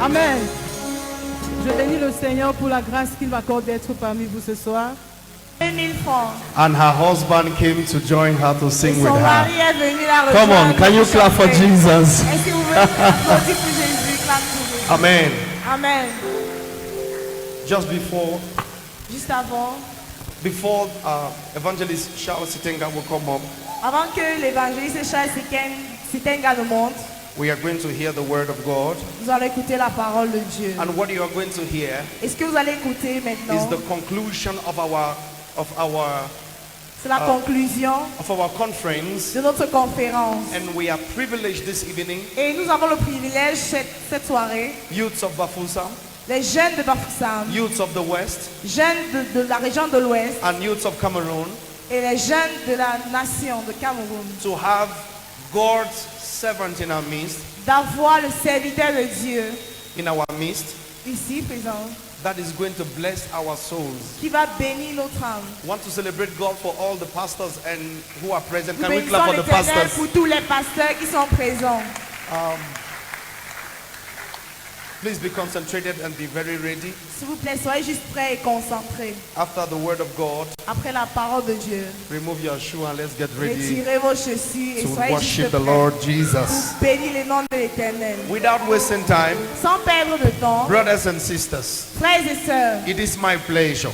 Amen. Je bénis le Seigneur pour la grâce qu'il m'accorde d'être parmi vous ce soir. 2000 francs. And her husband came to join her to Et sing with son mari her. est venu la Come on, rejoindre. can you pour clap for chanter. Jesus? Est-ce que vous voulez applaudir pour Jésus? Clap pour Jésus. Amen. Amen. Just before Juste avant Evangelist Charles Sitenga will come up, que l'évangéliste Charles Sitenga nous monte, we are going to hear the word of God. nous allons écouter la parole de Dieu. And what you are going to hear Et ce que vous allez écouter is maintenant, the conclusion of our c'est la conclusion conference. de notre conférence. And we are privileged this evening, Et nous avons le privilège cette soirée, youths of Bafoussam, les jeunes de Bafoussam, youths of the West, jeunes de la région de l'Ouest and youths of Cameroon, et les jeunes de la nation de Cameroun, to have God's servant in our midst, d'avoir le serviteur de Dieu in our midst, ici présent, that is going to bless our souls. qui va bénir notre âme. Want to celebrate God for all the pastors and who are present. Nous Can we clap bénissons for the l'Éternel pastors? pour tous les pasteurs qui sont présents. Please be concentrated and be very ready. S'il vous plaît, soyez juste prêts et concentrés. After the word of God, Après la parole de Dieu, remove your shoe and let's get ready retirez vos chaussures et to soyez worship juste the prêts Lord pour Jesus. bénir le nom de l'Éternel. Without wasting time, Sans perdre de temps, brothers and sisters, frères et sœurs, it is my pleasure.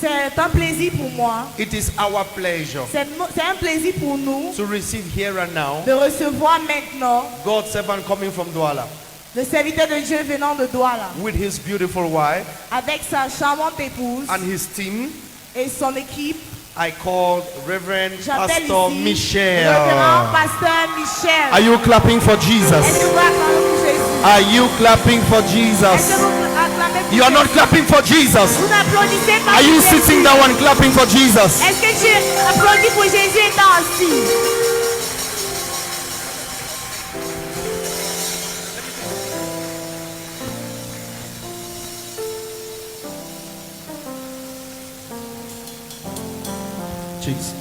c'est un plaisir pour moi, It is our pleasure c'est un plaisir pour nous to receive here and now de recevoir maintenant God's servant coming from Douala le serviteur de Dieu venant de Douala with his beautiful wife avec sa charmante épouse and his team. et son équipe. I called Reverend J'appelle Pastor ici Michel. Révérend Pasteur Michel. Are you clapping for Est-ce que Jesus? vous acclamez pour Jésus? Are you clapping for Est-ce Jesus? que vous acclamez pour You are not Jésus? clapping for Jesus. Vous n'applaudissez pas Are pour you Jésus. sitting down and clapping for Jesus? Est-ce que tu applaudis pour Jésus étant assis? Jesus.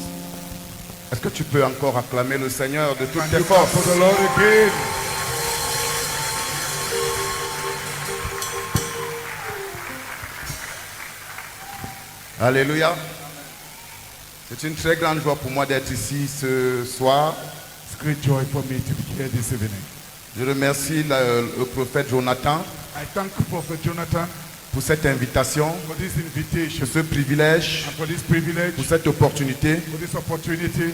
Est-ce que tu peux encore acclamer le Seigneur de toutes And tes you clap for forces? the Lord again. Alléluia. C'est une très grande joie pour moi d'être ici ce soir. It's great joy for me to be here this evening. Je remercie le prophète Jonathan I thank Prophet Jonathan pour cette invitation, for this invitation, pour ce privilège, and for this privilege, pour cette opportunité for this opportunity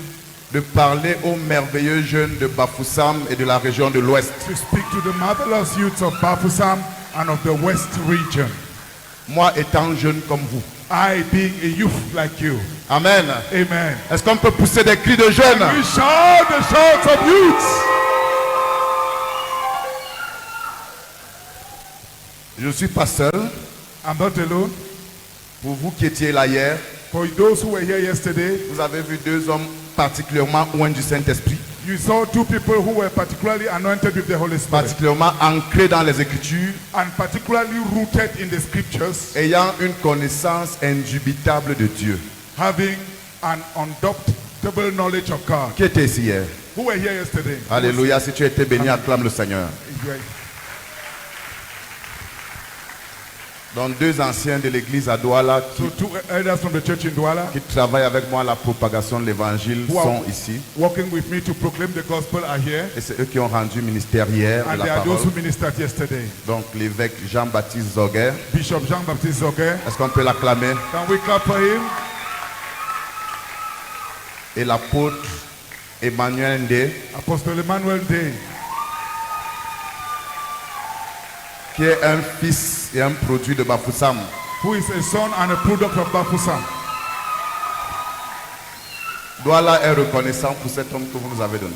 de parler aux merveilleux jeunes de Bafoussam et de la région de l'Ouest. to speak to the marvelous youths of Bafoussam and of the West region. Moi étant jeune comme vous. I being a youth like you. Amen. Amen. Est-ce qu'on peut pousser des cris de jeunes? We shout the shouts of youths. Je ne suis pas seul. I'm not alone. Pour vous qui étiez là hier, For those who were here yesterday, vous avez vu deux hommes particulièrement loin du Saint-Esprit, you saw two people who were particularly anointed with the Holy Spirit particulièrement ancrés dans les Écritures, and particularly rooted in the scriptures, ayant une connaissance indubitable de Dieu. having an undoubtable knowledge of God. Qui était ici hier? Who were here yesterday? Alléluia, si tu as été béni, acclame le Seigneur. Donc deux anciens de l'église à Douala So two elders from the church in Douala qui travaillent avec moi à la propagation de l'évangile Wow. sont ici. working with me to proclaim the gospel are here, Et c'est eux qui ont rendu ministère hier de and la they are parole. those who ministered yesterday. Donc l'évêque Jean-Baptiste Zoguer, Bishop Jean-Baptiste Zoguer, est-ce qu'on peut l'acclamer? can we clap for him? Et l'apôtre Emmanuel Ndé, Apostle Emmanuel Day, qui est un fils et un produit de Bafoussam. who is a son and a product of Bafoussam. Douala est reconnaissant pour cet homme que vous nous avez donné.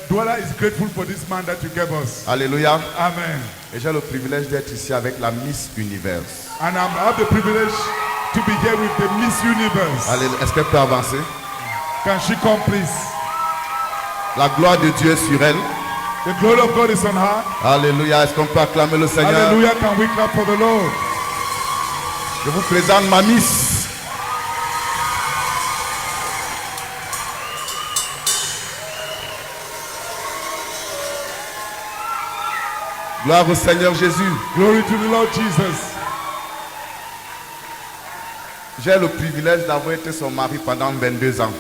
Douala is grateful for this man that you gave us. Alléluia. Amen. Et j'ai le privilège d'être ici avec la Miss Univers. And I have the privilege to be here with the Miss Universe. Alléluia. Est-ce qu'elle peut avancer? Can she come, please? La gloire de Dieu est sur elle. The glory of God is on her. Alléluia. Est-ce qu'on peut acclamer le Seigneur? Hallelujah. Can we clap for the Lord? Je vous présente ma Miss. Gloire au Seigneur Jésus. Glory to the Lord Jesus. J'ai le privilège d'avoir été son mari pendant 22 ans.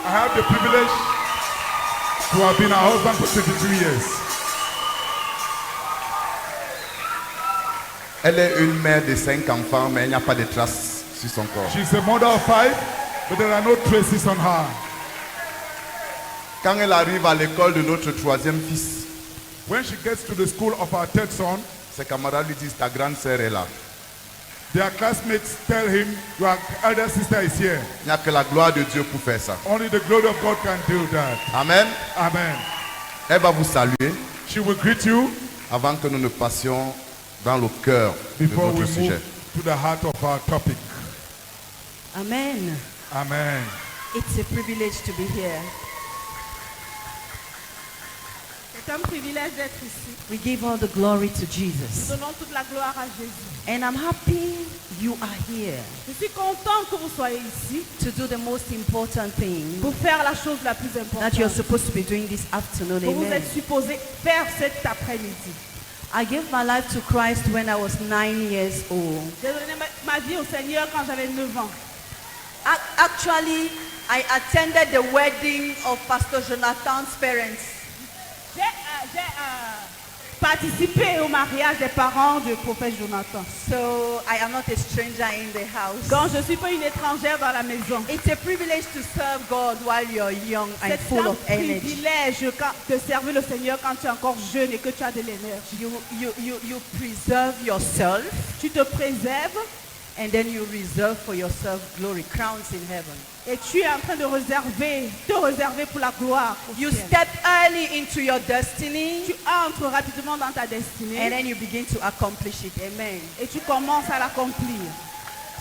I have the privilege to have been her husband for 22 years. Elle est une mère de 5 enfants, mais il n'y a pas de traces sur son corps. She's a mother of 5, but there are no traces on her. Quand elle arrive à l'école de notre troisième fils, When she gets to the school of our third son, ses camarades lui disent, ta grande sœur est là. their classmates tell him, your elder sister is here. Il n'y a que la gloire de Dieu pour faire ça. Only the glory of God can do that. Amen. Amen. Elle va vous saluer She will greet you avant que nous ne passions dans le cœur de before we notre move sujet. to the heart of our topic. Amen. Amen. It's a privilege to be here. C'est un privilège d'être ici. We give all the glory to Nous Jesus. donnons toute la gloire à Jésus. And I'm happy you are here Je suis content que vous soyez ici to do the most important thing pour faire la chose la plus that you're importante supposed to be doing this afternoon. que vous Amen. êtes supposé faire cet après-midi. I gave my life to Christ when I was 9 years old. J'ai donné ma vie au Seigneur quand j'avais 9 ans. Actually, I attended the wedding of Pastor Jonathan's parents. J'ai participé au mariage des parents du prophète Jonathan. So I am not a stranger in the house. Donc je ne suis pas une étrangère dans la maison. It's a privilege to serve God while you're young and C'est full un of energy. privilège de servir le Seigneur quand tu es encore jeune et que tu as de l'énergie. You preserve yourself Tu te préserves and then you reserve for yourself glory, crowns in heaven. et tu es en train de te réserver pour la gloire. au You ciel. step early into your destiny Tu entres rapidement dans ta and destinée then you begin to accomplish it. Amen. et tu commences à l'accomplir.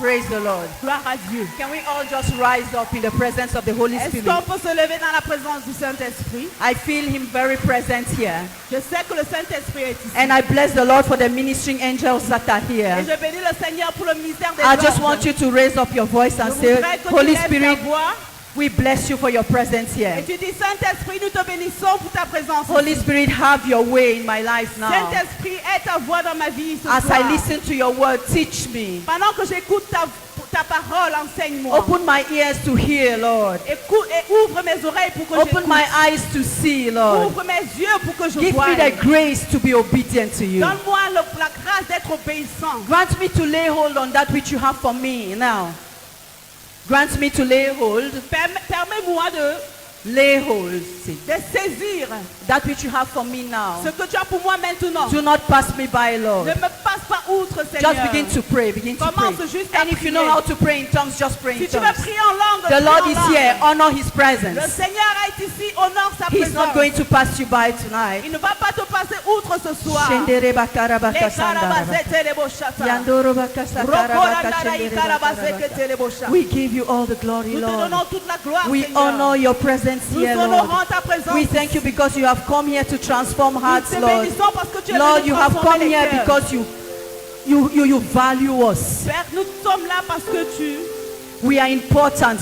Praise the Lord. Gloire à Dieu. Can we all just rise up in the presence of the Holy Est-ce Spirit? qu'on peut se lever dans la présence du Saint-Esprit? I feel him very present here. Je sais que le Saint-Esprit est ici. And I bless the Lord for the ministering angels that are Et here. je bénis le Seigneur pour le ministère des I just anges. want you to raise up your voice and Je say, voudrais que tu Holy lèves ta Spirit, voix we bless you for your presence et here. tu dis, Saint-Esprit, nous te bénissons pour ta présence Holy ici. Spirit, have your way in my life now. Saint-Esprit, aie ta voix dans ma vie ce As soir. I listen to your word, teach me. Pendant que j'écoute ta parole, enseigne-moi. Open my ears to hear, Lord. Écoute et ouvre mes oreilles pour que Open j'écoute. my eyes to see, Lord. Ouvre mes yeux pour que je Give voie. me the grace to be obedient to you. Donne-moi la grâce d'être obéissant. Grant me to lay hold on that which you have for me now. Grant me to lay hold, Permets-moi de lay hold, saisir that which you have for me now. ce que tu as pour moi maintenant. Do not pass me by, Lord. Ne me passe pas outre, Seigneur. Just begin to pray, begin to pray. Commence juste à And if you know prier. how to pray in tongues, just pray in Si tu veux tongues. prier en langue, The prie Lord en is langue. here. Honor His Le presence. Seigneur est ici, honore sa He's présence. not going to pass you by tonight. Il ne va pas te passer outre ce soir. Shendere bakara baka Les sandara baka. karabazete les boshata. Yandoro baka sakara baka Rokolandara shendere ikarabazeke bakara les baka. boshata. We give you all the glory, Nous te Lord. donnons toute la gloire, We Seigneur. honor your presence Nous here, Lord. honorons ta présence. We thank you because you have come here to transform Nous hearts, te Lord. bénissons parce que tu es Lord, venu you have transformer come les here cœurs. because you value us. Père, nous sommes là parce que We are important.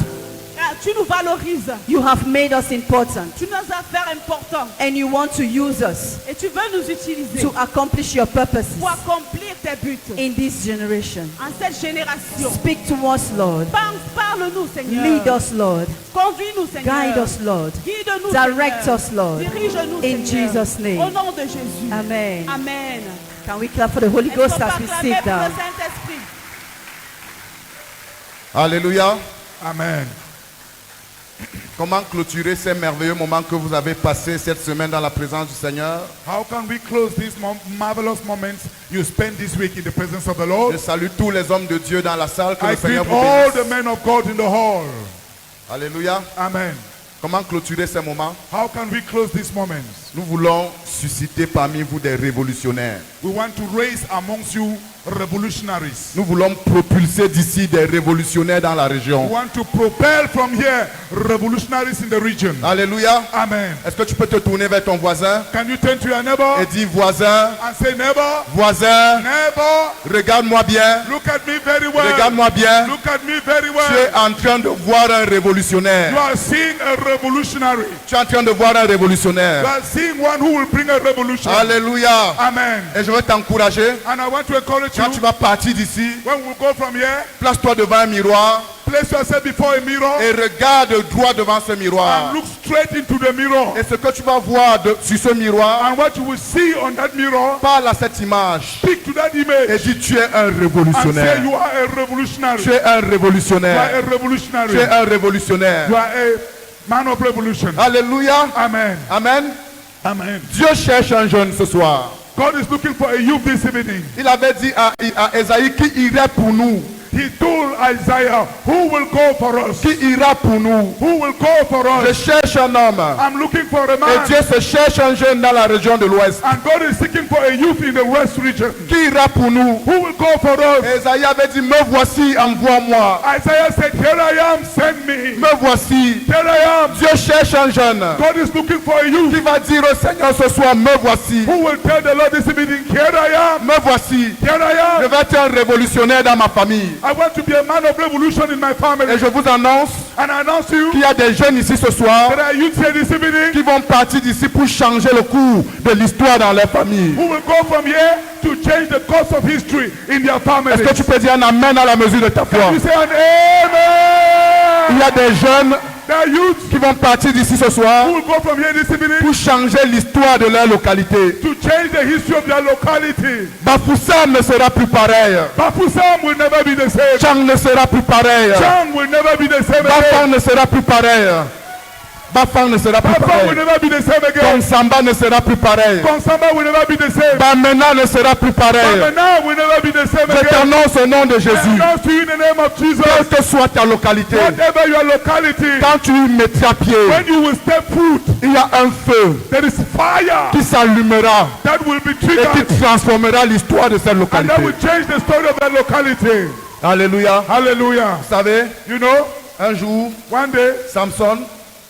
tu nous valorises. You have made us important. Tu nous as fait importants. And you want to use us Et tu veux nous utiliser to accomplish your purposes pour accomplir tes buts in this generation. en cette génération. Speak to us, Lord. Parle-nous, Seigneur. Lead us, Lord. Conduis-nous, Seigneur. Guide us, Lord. Guide-nous, Direct Seigneur. us, Lord. Dirige-nous, In Seigneur. Jesus' name. Au nom de Jésus. Amen. Amen. Can we clap for the Holy Est-ce qu'on Ghost peut as we acclamer sit pour le down? Saint-Esprit? Alléluia. Amen. Comment clôturer ces merveilleux moments que vous avez passés cette semaine dans la présence du Seigneur? How can we close these marvelous moments you spend this week in the presence of the Lord? Je salue tous les hommes de Dieu dans la salle. Que I le Seigneur greet vous all the bénisse. men of God in the hall. Alléluia. Amen. Comment clôturer ces moments? How can we close these moments? Nous voulons susciter parmi vous des révolutionnaires. We want to raise amongst you revolutionaries. Nous voulons propulser d'ici des révolutionnaires dans la We région. want to propel from here revolutionaries in the region. Alléluia. Amen. Est-ce que tu peux te tourner vers ton voisin Can you turn to your neighbor et dire, voisin, and say, neighbor, voisin, neighbor, regarde-moi bien, look at me very well. regarde-moi bien. Look at me very Tu well. es en train de voir un You révolutionnaire. are seeing a revolutionary. Tu es en train de voir un You révolutionnaire. are seeing one who will bring a revolution. Alléluia. Amen. Et je veux t'encourager. And I want to encourage Quand tu you, vas partir d'ici, when we go from here, place-toi devant un miroir place yourself before a mirror et regarde droit devant ce miroir. and look straight into the mirror. Et ce que tu vas voir sur ce miroir, And what you will see on that mirror, parle à cette image speak to that et image dis, tu es un and say révolutionnaire. you are a revolutionary. Tu es un You are révolutionnaire. a Tu es revolutionary. un révolutionnaire. You are a man of revolution. Alléluia. Amen. Amen. Amen. Dieu cherche un jeune ce soir. God is looking for a youth this evening. Il avait dit à Esaïe qui irait pour nous. He told Isaiah, who will go for us? Qui ira pour nous. Who will go for Je us? cherche un homme. I'm looking for a Et man. Dieu se cherche un jeune dans la région de l'Ouest. And God is seeking for a youth in the West region. Qui ira pour nous. Who will go for us? Esaïe avait dit, me voici, envoie-moi. Isaiah said, here I am, send me. Me voici. Here I am. Dieu cherche un jeune God is looking for a qui youth va dire au Seigneur ce soir, me voici. who will tell the Lord this evening, here I am. Me voici. Here I Je am. vais être un révolutionnaire dans ma famille. I want to be a man of revolution in my Et family. je vous annonce And I announce to you qu'il y a des jeunes ici ce soir that are youth here this evening qui vont partir d'ici pour changer le cours de l'histoire dans leur famille. who will go from here to change the course of history in their family. Est-ce que tu peux dire un amen à la mesure de ta foi? You say an Il amen. y a des jeunes There are youth qui vont partir d'ici ce soir who will go from here this evening pour changer l'histoire de leur localité. to change the history of their locality. Bafoussam ne sera plus pareil. Bafoussam will never be the same. Chang ne sera plus pareil. Chang will never be the same Bafang again. ne sera plus pareil. Bafang ne sera plus Bafang will pareil. never be the same again. Konsamba ne sera plus pareil. Konsamba will never be the same. Bamena ne sera plus pareil. Bamena will never be the same Je again. t'annonce au nom de I Jésus. announce to you in the name of Jesus. Quelle que soit ta localité, Whatever your locality, quand tu y mettras pied, when you will step foot, il y a un feu there is fire qui s'allumera that will be et qui triggered transformera l'histoire de cette and that localité. will change the story of that locality. Alléluia. Hallelujah. Vous savez, You know, un jour, one day Samson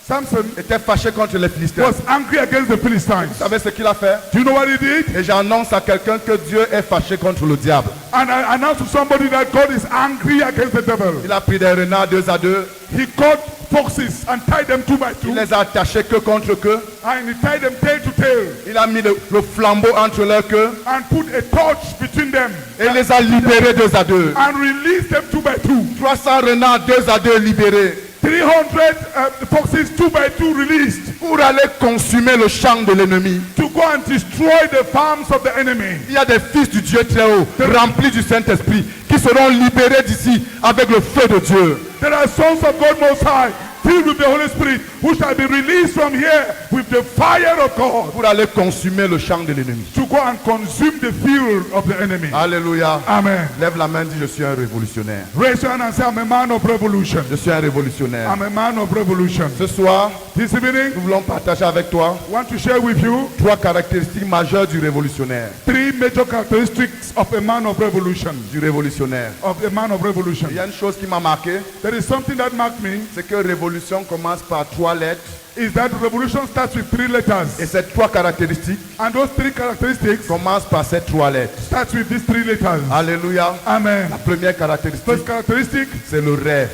Samson était fâché contre les Philistins. was angry against the Philistines. Vous savez ce qu'il a fait? Do you know what he did? Et j'annonce à quelqu'un que Dieu est fâché contre le diable. And I announced to somebody that God is angry against the devil. Il a pris des renards 2 à 2. He caught foxes and tied them 2 by 2. Il les a attachés queue contre queue. And he tied them tail to tail Il a mis le flambeau entre leurs queues. and put a torch between them Et il les a libérés 2 à 2. and released them 2 by 2. 300 renards 2 à 2 libérés. 300 foxes 2 by 2 released Pour aller consumer le champ de l'ennemi. to go and destroy the farms of the enemy. Il y a des fils du Dieu très haut, remplis du Saint-Esprit, qui seront libérés d'ici avec le feu de Dieu. There are sons of God Most High, filled with the Holy Spirit, who shall be released from here with the fire of God Pour aller consumer le champ de l'ennemi. to go and consume the field of the enemy. Alléluia. Amen. Lève la main, dis je suis un révolutionnaire. Raise your hand and say, I'm a man of revolution. Je suis un révolutionnaire. I'm a man of revolution. Ce soir, This evening, nous voulons partager avec toi I want to share with you 3 caractéristiques majeures du révolutionnaire. 3 major characteristics of a man of revolution. Du révolutionnaire. Of a man of revolution. Il y a une chose qui m'a marqué, There is something that marked me, c'est que révolution commence par 3 lettres. is that revolution starts with 3 letters. Et ces 3 caractéristiques And those 3 characteristics commencent par ces 3 lettres. starts with these 3 letters. Alléluia. Amen. La première caractéristique, First characteristic c'est le rêve.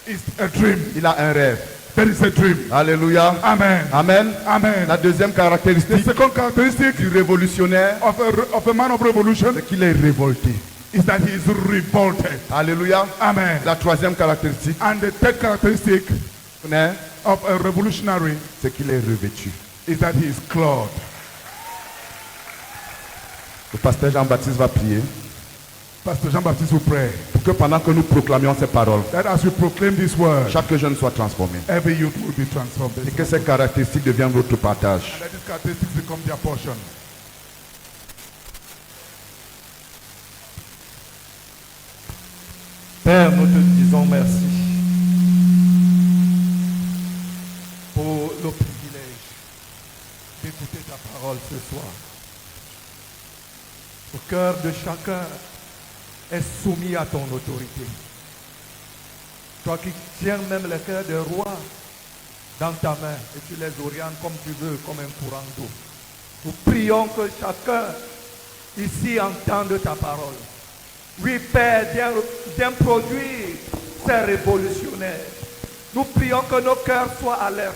is a dream. Il a un rêve. There is a dream. Alléluia. Amen. Amen. Amen. La deuxième The caractéristique second characteristic du révolutionnaire, of a man of revolution c'est qu'il est révolté. is that he is revolted. Alléluia. Amen. La troisième caractéristique, And the third characteristic hein, of a revolutionary c'est qu'il est revêtu. is that he is clothed. Le pasteur Jean-Baptiste va prier Pastor Jean-Baptiste will pray pour que pendant que nous proclamions ces paroles, that as we proclaim this word, chaque jeune soit transformé. every youth will be transformed. Et que ces caractéristiques deviennent votre partage. And that these characteristics become their portion. Père, nous te disons merci pour le privilège d'écouter ta parole ce soir. Au cœur de chacun est soumis à ton autorité. Toi qui tiens même les cœurs des rois dans ta main et tu les orientes comme tu veux, comme un courant d'eau. Nous prions que chacun ici entende ta parole. Oui, Père, viens produire ces révolutionnaires. Nous prions que nos cœurs soient alertes,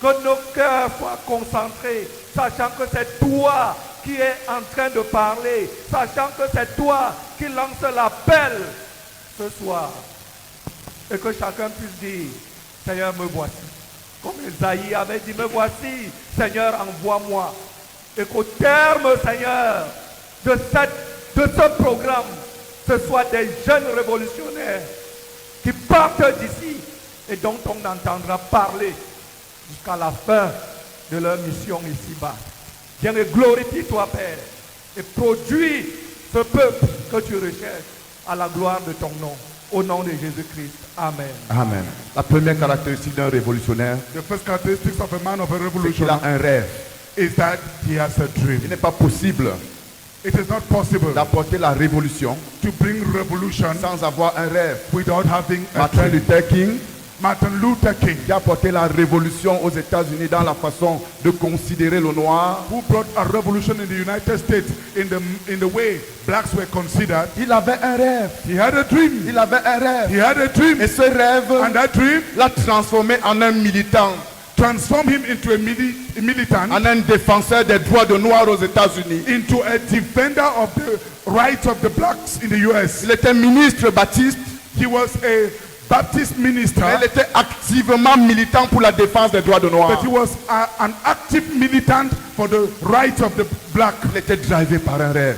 que nos cœurs soient concentrés, sachant que c'est toi qui es en train de parler, sachant que c'est toi qui lance l'appel ce soir. Et que chacun puisse dire, Seigneur, me voici. Comme Esaïe avait dit, me voici, Seigneur, envoie-moi. Et qu'au terme, Seigneur, de ce programme, ce soit des jeunes révolutionnaires qui partent d'ici et dont on entendra parler jusqu'à la fin de leur mission ici-bas. Viens et glorifie-toi, Père, et produis ce peuple que tu recherches à la gloire de ton nom. Au nom de Jésus-Christ. Amen. Amen. La première caractéristique d'un révolutionnaire, The first characteristics of a man of a c'est qu'il revolution a un rêve. is that he has a dream. Il n'est pas possible It is not possible d'apporter la révolution to bring revolution sans avoir un rêve. without having a Martin dream. Luther King, Martin Luther King, qui a apporté la révolution aux États-Unis dans la façon de considérer le noir, who brought a revolution in the United States in the way blacks were considered, il avait un rêve. he had a dream. Il avait un rêve. He had a dream. Et ce rêve And that dream l'a transformé en un militant, transformed him into a militant, en un défenseur des droits de noirs aux États-Unis. into a defender of the rights of the blacks in the US. Il était ministre baptiste, He was a Baptist minister, mais il était activement militant pour la défense des droits de noirs. but he was an active militant for the rights of the black. Il était drivé par un rêve.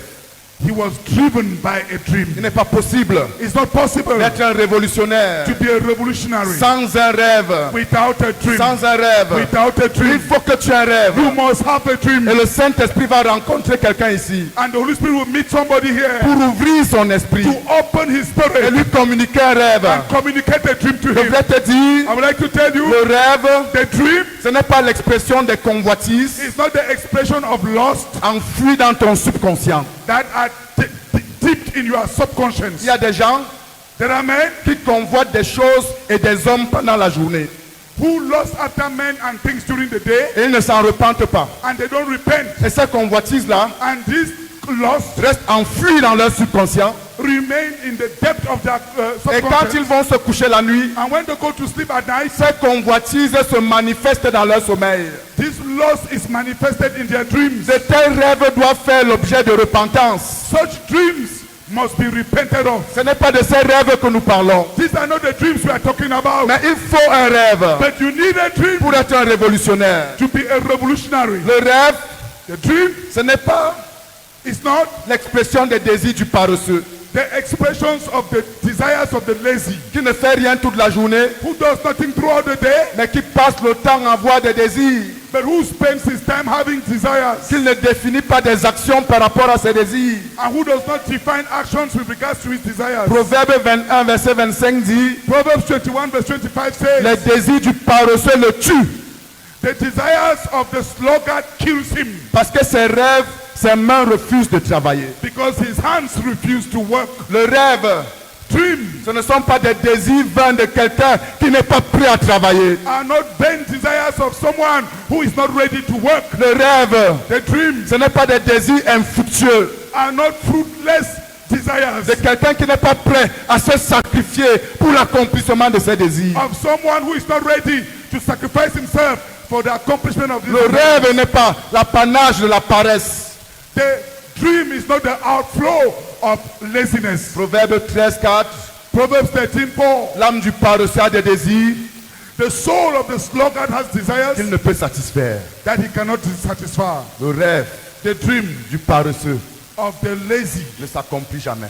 He was driven by a dream. Il n'est pas possible It's not possible d'être un révolutionnaire to be a revolutionary sans un rêve. without a dream. Sans un rêve. Without a Il dream. faut que tu aies un rêve. You must have a dream. Et le Saint-Esprit va rencontrer quelqu'un ici And the Holy Spirit will meet somebody here pour ouvrir son esprit to open his et spirit lui communiquer un rêve. and communicate a dream to Je him. voudrais te dire, I would like to tell you, le rêve, the dream ce n'est pas l'expression des convoitises is not the expression of lust enfouies dans ton subconscient. that are deep in your subconscious. Il y a des gens There are men qui convoitent des choses et des hommes pendant la journée who lust after men and things during the day et ils ne s'en repentent pas. and they don't repent. Et ces convoitises-là And this lust restent enfouies dans leur subconscient. remain in the depth of their Et quand ils subconscious. vont se coucher la nuit, And when they go to sleep at night, ces convoitises se manifestent dans leur sommeil. this lust is manifested in their dreams. De tels rêves doivent faire l'objet de repentance. Such dreams must be repented of. Ce n'est pas de ces rêves que nous parlons. These are not the dreams we are talking about. Mais il faut un rêve But you need a dream pour être un révolutionnaire. to be a revolutionary. Le rêve, The dream ce n'est pas is not l'expression des désirs du paresseux the expressions of the desires of the lazy, qui ne fait rien toute la journée, who does nothing throughout the day, mais qui passe le temps à avoir des désirs, but who spends his time having desires, qu'il ne définit pas des actions par rapport à ses désirs. and who does not define actions with regards to his desires. Proverbe 21, verset 25 dit, Proverbs 21 verse 25 says, les désirs du paresseux le tuent, the desires of the sluggard kills him parce que ses rêves, ses mains refusent de travailler. because his hands refuse to work. Le rêve, Dreams ce ne sont pas des désirs vains de quelqu'un qui n'est pas prêt à travailler. are not vain desires of someone who is not ready to work. Le rêve, The dreams ce n'est pas des désirs infructueux are not fruitless desires de quelqu'un qui n'est pas prêt à se sacrifier pour l'accomplissement de ses désirs. of someone who is not ready to sacrifice himself for the accomplishment of this. Le rêve n'est pas l'apanage de la paresse. The dream is not the outflow of laziness. Proverbe 13, 4. Proverbs 13:4. L'âme du paresseux a des désirs The soul of the sluggard has desires qu'il ne peut satisfaire. that he cannot satisfy. Le rêve The dream du paresseux of the lazy ne s'accomplit jamais.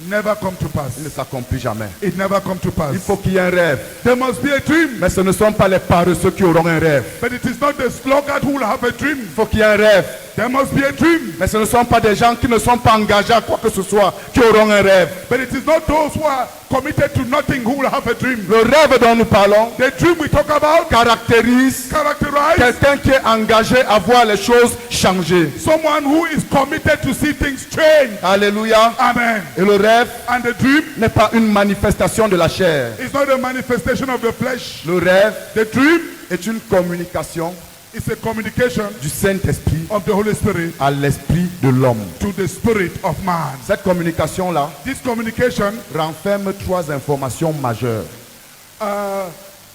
never come to pass. Il ne s'accomplit jamais. It never come to pass. Il faut qu'il y ait un rêve. There must be a dream, Mais ce ne sont pas les paresseux qui auront un rêve. but it is not the sluggard who will have a dream. Il faut qu'il y ait un rêve. There must be a dream. Mais ce ne sont pas des gens qui ne sont pas engagés à quoi que ce soit qui auront un rêve. But it is not those who are committed to nothing who will have a dream. Le rêve dont nous parlons The dream we talk about caractérise characterize quelqu'un qui est engagé à voir les choses changer. someone who is committed to see things change. Alléluia. Amen. Et le rêve And the dream n'est pas une manifestation de la chair. is not a manifestation of the flesh. Le rêve The dream est une communication is a communication du Saint-Esprit of the Holy Spirit à l'esprit de l'homme. to the spirit of man. Cette communication-là This communication renferme 3 informations majeures.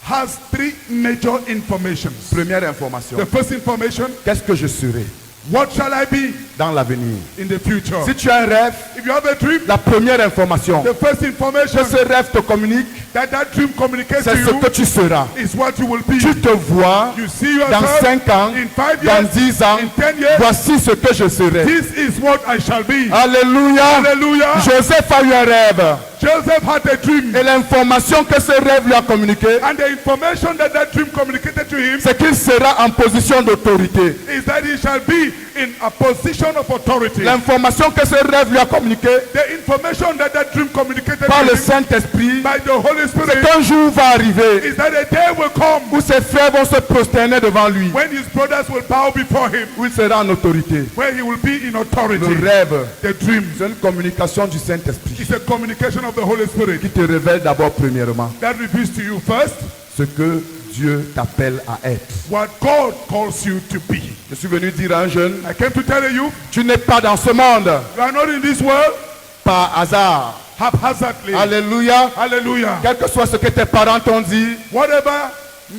has 3 major informations. Première information, The first information, qu'est-ce que je serai what shall I be dans l'avenir? in the future? Si tu as un rêve, If you have a dream, la première information the first information que ce rêve te communique, that dream communicates c'est to ce you que tu seras. is what you will be. Tu te vois You see dans yourself 5 ans, in 5 dans years, 10 ans, in 10 years. voici ce que je serai. This is what I shall be. Alléluia. Hallelujah. Joseph a eu un rêve. Joseph had a dream. Et l'information que ce rêve lui a communiquée, And the information that dream communicated to him c'est qu'il sera en position d'autorité. is that he shall be in a position of authority. L'information que ce rêve lui a communiquée The information that dream communicated par to le him Saint-Esprit, by the Holy c'est Spirit qu'un jour va arriver is that a day will come où ses frères vont se prosterner devant lui, when his brothers will bow before him, où il sera en autorité. where he will be in authority. Le rêve, The dream c'est une communication du Saint-Esprit is a communication of the Holy Spirit qui te révèle d'abord premièrement that reveals to you first ce que Dieu t'appelle à être. what God calls you to be. Je suis venu dire à un jeune, I came to tell you, tu n'es pas dans ce monde you are not in this world par hasard. haphazardly. Alléluia. Hallelujah. Quel que soit ce que tes parents t'ont dit, Whatever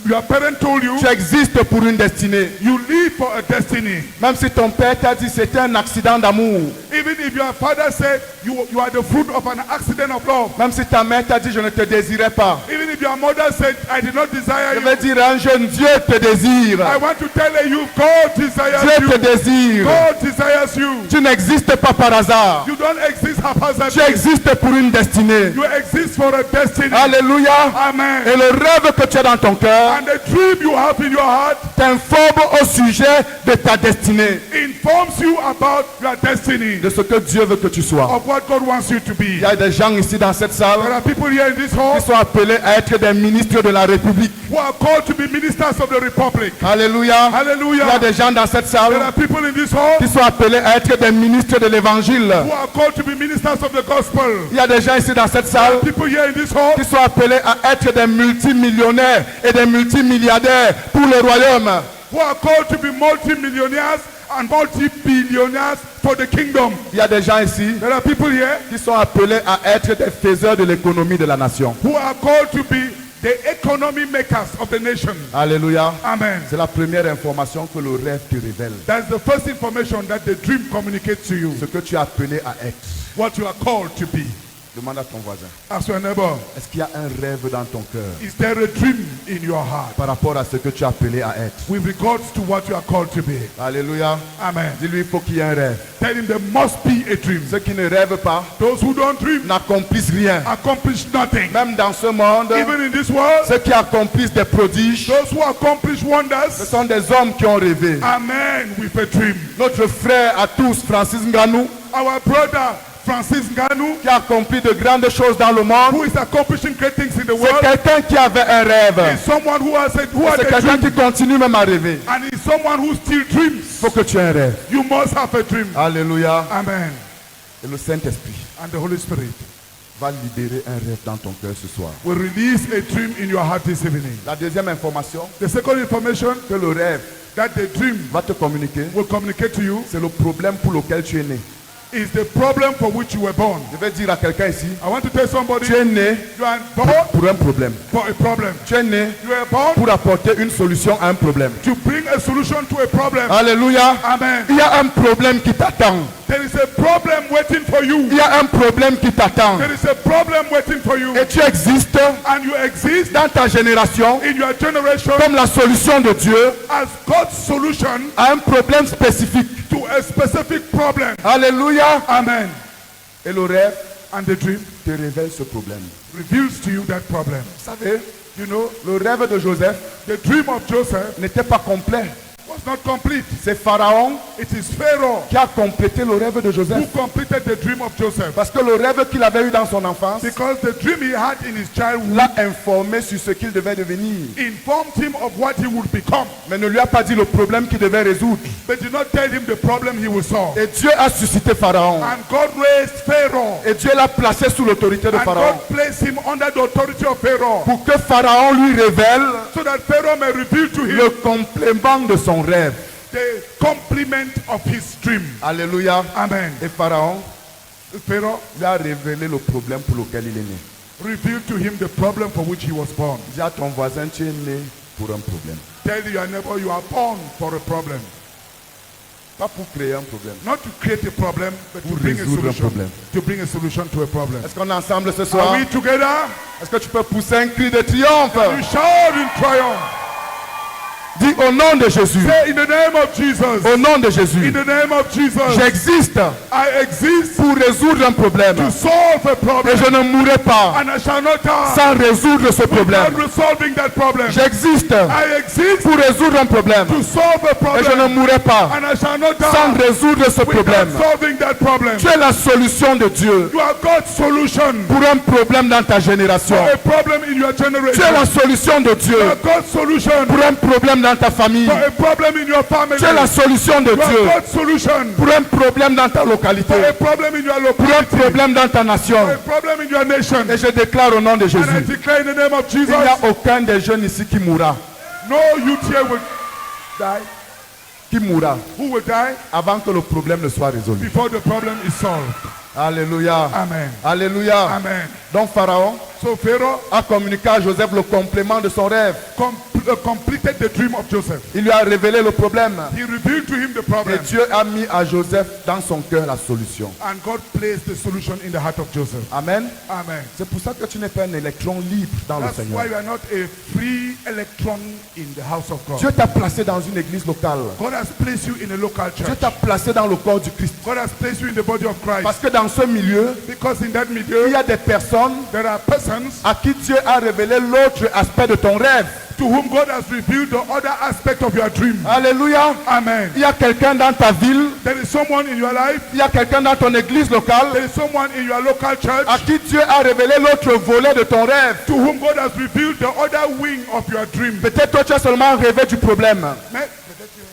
your parent told you, tu existes pour une destinée. you live for a destiny. Même si ton père t'a dit c'était un accident d'amour, Even if your father said you are the fruit of an accident of love. même si ta mère t'a dit je ne te désirais pas, Even if your mother said, I did not desire je you. vais dire à un jeune, Dieu te désire. I want to tell you, God desires Dieu te you. désire. God desires you. Tu n'existes pas par hasard. You don't exist Tu haphazardly. existes pour une destinée. You exist for a destiny. Alléluia. Amen. Et le rêve que tu as dans ton cœur And the dream you have in your heart t'informe au sujet de ta destinée, informs you about your destiny, de ce que Dieu veut que tu sois. of what God wants you to be. Il y a des gens ici dans cette salle There are people here in this hall qui sont appelés à être des ministres de la République. who are called to be ministers of the republic. Alléluia. Il y a Hallelujah. des gens dans cette salle There are people in this hall qui sont appelés à être des ministres de l'évangile. who are called to be ministers of the gospel. Il y a des gens ici dans cette There salle are people here in this hall qui sont appelés à être des multimillionnaires et des multimilliardaires pour le royaume. who are called to be multi-millionaires and multi-billionaires for the kingdom. Il y a des gens ici There are people here qui sont appelés à être des faiseurs de l'économie de la nation. who are called to be the economy makers of the nation. Alléluia. Amen. C'est la première information que le rêve te révèle. That's the first information that the dream communicates to you. Ce que tu es appelé à être. What you are called to be. Demande à ton voisin. Ask your neighbor, Est-ce qu'il y a un rêve dans ton cœur is there a dream in your heart par rapport à ce que tu es appelé à être? with regards to what you are called to be? Alléluia. Amen. Dis-lui, il faut qu'il y ait un rêve. Tell him there must be a dream. Ceux qui ne rêvent pas Those who don't dream n'accomplissent rien. accomplish nothing. Même dans ce monde, Even in this world, ceux qui accomplissent des prodiges, those who accomplish ce wonders, sont des hommes qui ont rêvé. amen, with a dream. Notre frère à tous, Francis Ngannou, Our brother Francis Ngannou, qui a accompli de grandes choses dans le monde, who is accomplishing great things in the c'est world, quelqu'un qui avait un is rêve. someone who has C'est a quelqu'un dream, qui continue même à rêver. and is someone who still dreams. Il faut que tu aies un rêve. You must have a dream. Alléluia. Amen. Et le Saint-Esprit And the Holy Spirit va libérer un rêve dans ton cœur ce soir. will release a dream in your heart this evening. La deuxième information The second information que le rêve that the dream va te communiquer, will communicate to you c'est le problème pour lequel tu es né. is the problem for which you were born. Je vais dire à quelqu'un ici, I want to tell somebody, tu es né you are born pour un problème. for a problem. Tu es né You were born pour apporter une solution à un problème. to bring a solution to a problem. Alléluia. Amen. Il y a un problème qui t'attend. There is a problem waiting for Il you. y a un problème qui t'attend. There is a problem waiting for you. Et tu existes And you exist dans ta génération in your generation comme la solution de Dieu as God's solution à un problème spécifique. to a specific problem. Alléluia. Amen. Et le rêve And the dream te révèle ce problème. reveals to you that problem. Vous savez, le rêve de Joseph The dream of Joseph n'était pas complet. was not complete. C'est Pharaon It is Pharaoh qui a complété le rêve de who Joseph. completed the dream of Joseph. Parce que le rêve qu'il avait eu dans son enfance Because the dream he had in his childhood l'a informé sur ce qu'il devait devenir. informed him of what he would become, Mais ne lui a pas dit le problème qu'il devait résoudre. but did not tell him the problem he will solve. Et Dieu a suscité Pharaon. And God raised Pharaoh. Et Dieu l'a placé sous l'autorité de And Pharaon. God placed him under the authority of Pharaoh, Pour que Pharaon lui révèle so that Pharaoh may reveal to him le complément de son rêve. the complement of his dream. Alléluia. Amen. Et Pharaon Pharaoh lui a révélé le problème pour lequel il est né. revealed to him the problem for which he was born. Dis à ton voisin, tu es né pour un problème. Tell your neighbor you are born for a problem. Pas pour créer un problème. Not to create a problem, but to Pour bring a résoudre un solution. problème. To bring a solution to a problem. Est-ce qu'on est ensemble ce soir? Are we together? Est-ce que tu peux pousser un cri de triomphe? You shout in triumph. Dis au nom de Jésus. Say in the name of Jesus. Au nom de In Jésus. the name of Jesus. J'existe I exist pour résoudre un problème. to solve a Et problem. je ne mourrai pas And I shall not die sans résoudre ce without problème. resolving that problem. J'existe I exist pour résoudre un problème. to solve a Et je ne problem. mourrai pas And I shall not sans die résoudre ce problème. without solving that problem. Tu es la solution de Dieu You are God's solution pour un problème dans ta génération. for a problem in your Tu es generation. la solution de Dieu You are God's solution pour un problème dans ta famille. for a problem in your family. Tu es la solution de You are Dieu God's solution pour un problème dans ta localité. for a problem in your Pour un locality. problème dans ta nation. For a problem in your nation. Et je déclare au nom de And I Jésus, declare in the name of il Jesus, n'y a aucun des jeunes ici qui mourra. no youth here will die. Qui mourra Who will die avant que le problème ne soit résolu. before the problem is solved. Alléluia. Amen. Alléluia. Amen. Donc Pharaon So Pharaoh a communiqué à Joseph le complément de son rêve. completed the dream of Joseph. Il lui a révélé le problème. He revealed to him the Et problem. Dieu a mis à Joseph dans son cœur la solution. And God placed the solution in the heart of Joseph. Amen. Amen. C'est pour ça que tu n'es pas un électron libre dans le That's Seigneur. why you are not a free electron in the house of God. Dieu t'a placé dans une église locale. God has placed you in a local Dieu church. t'a placé dans le corps du Christ. God has placed you in the body of Christ. Parce que dans ce milieu, Because in that il milieu, y a des personnes there are persons à qui Dieu a révélé l'autre aspect de ton rêve. to whom God has revealed the other aspect of your dream. Alléluia. Amen. Il y a quelqu'un dans ta ville, There is someone in your life, il y a quelqu'un dans ton église locale there is someone in your local church à qui Dieu a révélé l'autre volet de ton rêve. to whom God has revealed the other wing of your dream. Peut-être toi tu as seulement rêvé du problème. May-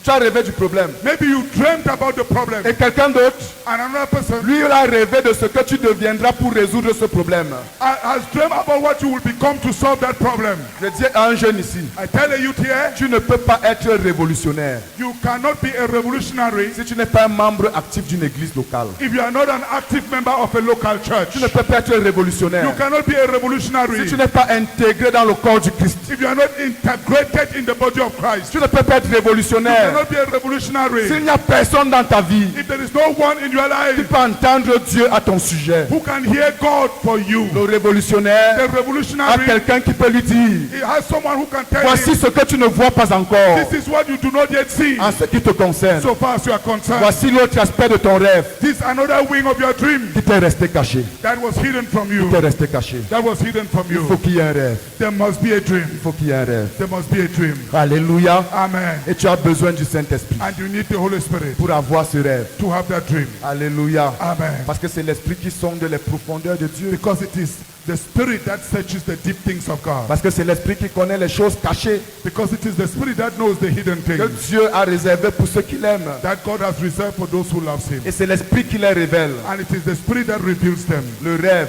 Tu as rêvé du problème. Maybe you dreamt about the problem, Et quelqu'un d'autre, and another person lui, il a rêvé de ce que tu deviendras pour résoudre ce problème. has dreamt about what you will become to solve that problem. Je dis à un jeune ici, I tell the youth here, tu ne peux pas être révolutionnaire you cannot be a revolutionary si tu n'es pas un membre actif d'une église locale. if you are not an active member of a local church. Tu ne peux pas être révolutionnaire You cannot be a si revolutionary tu n'es pas intégré dans le corps du Christ. if you are not integrated in the body of Christ. Tu ne peux pas être You révolutionnaire cannot be a revolutionary s'il n'y a personne dans ta vie if there is no one in your qui life peut entendre Dieu à ton sujet. who can hear God for you. Le révolutionnaire The a revolutionary, quelqu'un qui peut lui dire, he has someone who can tell voici him, ce que tu ne vois pas encore this is what you do not yet see en ce qui te concerne. so far as you are concerned. Voici l'autre aspect de ton rêve This is another wing of your dream qui t'est resté caché. that was hidden from you. T'est resté caché. That was hidden from Il faut you. qu'il y ait un rêve. There must be a dream. Il faut qu'il y ait un rêve. There must be a dream. Alléluia. Amen. Et tu as besoin du Saint-Esprit And you need the Holy Spirit pour avoir ce rêve. to have that dream. Alléluia. Amen. Parce que c'est l'Esprit qui sonde les profondeurs de Dieu. Because it is the Spirit that searches the deep things of God. Parce que c'est l'Esprit qui connaît les choses cachées Because it is the Spirit that knows the hidden que things Dieu a réservées pour ceux qui l'aiment. that God has reserved for those who love Him. Et c'est l'Esprit qui les révèle. And it is the Spirit that reveals them. Le rêve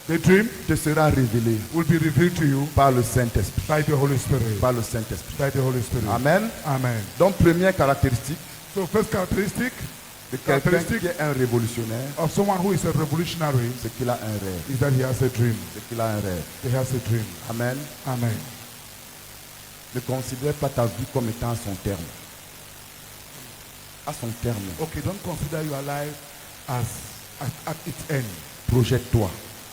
The dream te sera révélé will be revealed to you par le Saint-Esprit. by the Holy Spirit. Par le Saint-Esprit. By the Holy Spirit. Amen. Amen. Donc, première caractéristique So first characteristic de quelqu'un qui est un révolutionnaire, of someone who is a revolutionary c'est qu'il a un rêve. is that he has a dream. C'est qu'il a un rêve. He has a dream. Amen. Amen. Ne considère pas ta vie comme étant à son terme. À son terme. Okay, don't consider your life as at its end. Projette-toi.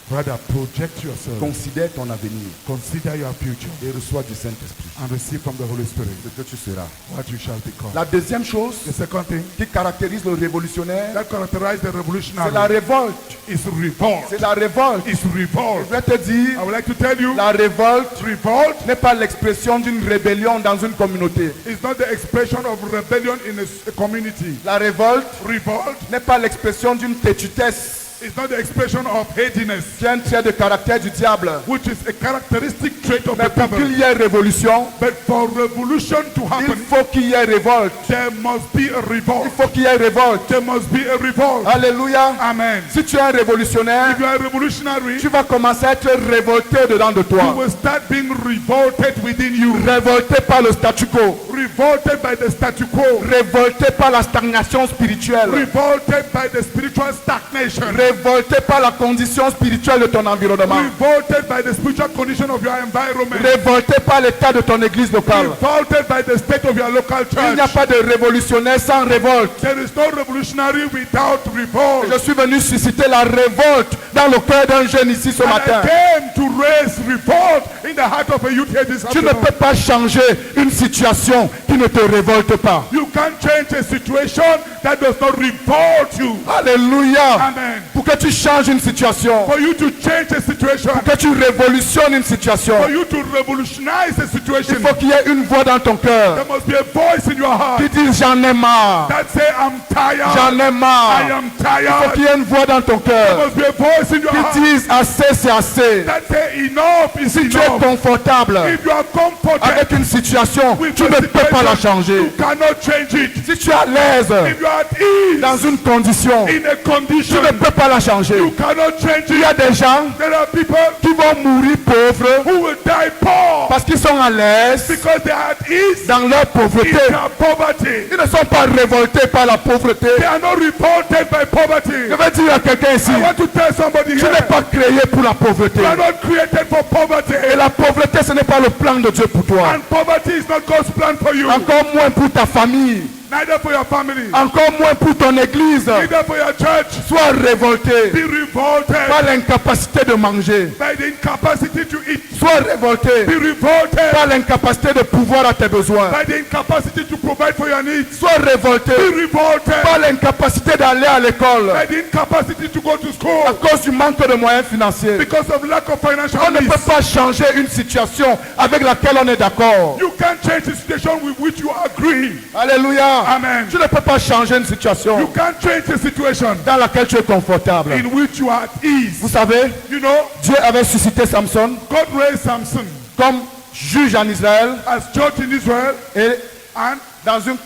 Rather, project yourself. Considère ton avenir Consider your future et reçois du Saint-Esprit and receive from the Holy Spirit ce que tu seras. what you shall become. La deuxième chose The second thing qui caractérise le révolutionnaire, that characterizes the c'est la revolutionary révolte. is revolt. C'est la révolte. Is revolt. Je vais te dire, I would like to tell you, la révolte revolt n'est pas l'expression d'une rébellion dans une communauté. is not the expression of rebellion in a community. La révolte Revolt n'est pas l'expression d'une têtutesse is not the expression of headiness, qui est un trait de caractère du diable. which is a characteristic trait of Mais the pour devil. qu'il y ait révolution, But for revolution to il happen, faut qu'il y ait révolte. there must be a Il revolt. faut qu'il y ait révolte. There must be a revolt. Alléluia. Amen. Si tu es un révolutionnaire, If you are a revolutionary, tu vas commencer à être révolté dedans de you toi. will start being revolted within you. Révolté par le statu quo. Revolted by the statu quo. Révolté par la stagnation spirituelle. Revolted by the spiritual stagnation. Révolté par la condition spirituelle de ton environnement. Revolted by the spiritual condition of your environment. Révolté par l'état de ton église locale. Revolted by the state of your local Il n'y a church. pas de révolutionnaire sans révolte. There is no revolutionary without revolt. Je suis venu susciter la révolte dans le cœur d'un jeune ici ce And matin. I came to raise revolt in the heart of a youth here this Tu ne afternoon. peux pas changer une situation qui ne te révolte pas. You can't change a situation that does not revolt you. Alléluia. Amen. Pour que tu changes une situation, For you to change a situation, pour que tu révolutionnes une situation, for you to revolutionize a situation, il faut qu'il y ait une voix dans ton cœur there must be a voice in your heart qui dit j'en ai marre, that say, I'm tired. j'en ai I marre. am Il faut qu'il tired. y ait une voix dans ton There cœur must be a voice in your qui heart dise assez c'est assez. that say, enough is Si tu es enough. confortable If you are comforted avec une situation, with tu the ne peux pas la situation, changer. you cannot change it. Si tu es à l'aise If you are at ease dans une condition, in a tu condition, ne peux pas la changer. you cannot change Il y a it. des gens There are people qui vont mourir pauvres who will die poor parce qu'ils sont à l'aise because they are at ease dans leur in pauvreté. their poverty. Ils ne sont pas révoltés par la pauvreté. They are not revolted by poverty. Je vais dire à quelqu'un ici, I want to tell somebody tu here, n'es pas créé pour la pauvreté. you are not created for poverty. Et la pauvreté, ce n'est pas le plan de Dieu pour toi. And poverty is not God's plan for you. Encore moins pour ta famille. Neither for your family. Encore moins pour ton église. Neither for your church. Sois révolté Be revolted par l'incapacité de manger. by the incapacity to eat. Sois révolté Be revolted par l'incapacité de pouvoir à tes besoins. by the incapacity to provide for your needs. Sois révolté Be revolted par l'incapacité d'aller à l'école by the incapacity to go to à school cause du manque de moyens financiers. because of lack of financial On ne needs. peut pas changer une situation avec laquelle on est d'accord. You can't change the situation with which you agree. Alléluia. Amen. Tu ne peux pas changer une situation You can't change the situation dans laquelle tu es confortable. in which you are at ease. Vous savez, You know, Dieu avait suscité Samson God raised Samson comme juge en Israël as judge in Israel et and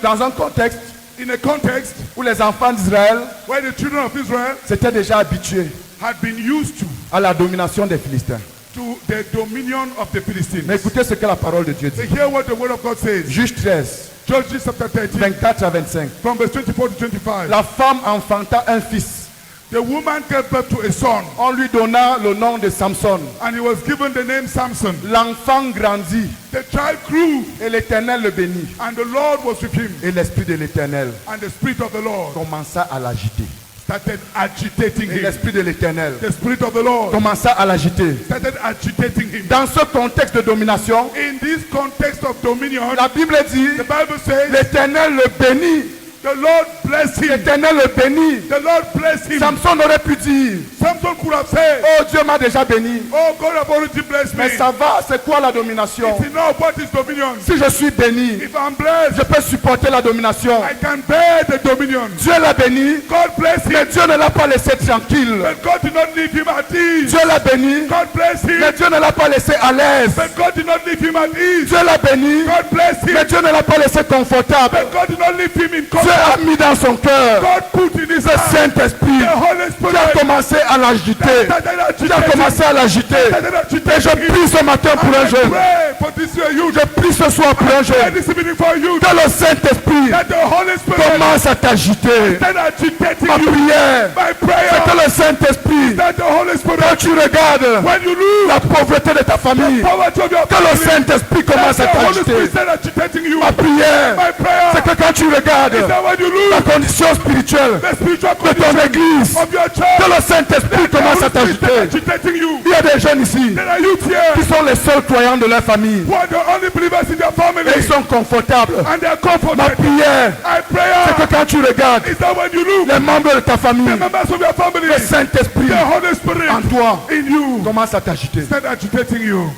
dans un contexte in a context où les enfants d'Israël where the children of Israel s'étaient déjà habitués had been used à la domination des Philistins. to the dominion of the Philistines. Mais écoutez ce que la parole de Dieu They dit. hear what the word of God says. Juge 13, Judges chapter 13 24 à 25. from verse 24 to 25. La femme enfanta un fils. The woman gave birth to a son On lui donna le nom de Samson. and he was given the name Samson. L'enfant grandit The child grew et l'Éternel le bénit. and the Lord was with him Et l'Esprit de l'Éternel and the Spirit of the Lord commença à l'agiter. started agitating Et him. l'Esprit de l'Éternel The Spirit of the Lord commença à l'agiter. started agitating him. Dans ce contexte de domination, In this context of dominion, la Bible dit, the Bible says l'Éternel le bénit. the Lord blessed him. L'Éternel le bénit. The Lord blessed him. Samson aurait pu dire, Samson could have said, oh Dieu m'a déjà béni. oh, God have already blessed me. Mais ça va, c'est quoi la domination? It's enough. What is dominion? Si je suis béni, If I'm blessed, je peux supporter la domination. I can bear the dominion. Dieu l'a béni, God bless mais him. Dieu ne l'a pas laissé tranquille. But God did not leave him at ease. Dieu l'a béni, God bless him. mais Dieu ne l'a pas laissé à l'aise. But God did not leave him at ease. Dieu l'a béni, God bless him. mais Dieu ne l'a pas laissé confortable. But God did not leave him in Dieu comfort. a mis dans son cœur God put in his le heart Saint-Esprit the Holy qui a Spirit. commencé à l'agiter. Started Qui a agitating. commencé à l'agiter. Started Et je agitating him. prie ce matin pour un And I jeune. pray for this year, you Je prie ce soir pour un jeune. this evening for you. Que le Saint-Esprit That the Holy Spirit commence à t'agiter. stand agitating Ma you. prière, My c'est que prayer le Saint-Esprit, that the Holy quand Spirit, tu regardes when you lose la pauvreté de ta famille, poverty of your que le family, Saint-Esprit that commence à the Holy t'agiter. Spirit stand agitating you. Ma prière, My prayer c'est que quand tu regardes is that when you la lose condition spirituelle the spiritual de ton condition église, of your que church, le Saint-Esprit the commence Holy à Spirit stand t'agiter. agitating you. Il y a des jeunes ici There are youth here qui sont les seuls croyants de leur famille who are the only believers in their family, et ils sont confortables. and they are Ma comforted. prière, My c'est prayer que quand tu regardes is that when you lose les membres de ta famille, the members of your family, le Saint-Esprit the Holy Spirit en toi in you commence à t'agiter. stand agitating you.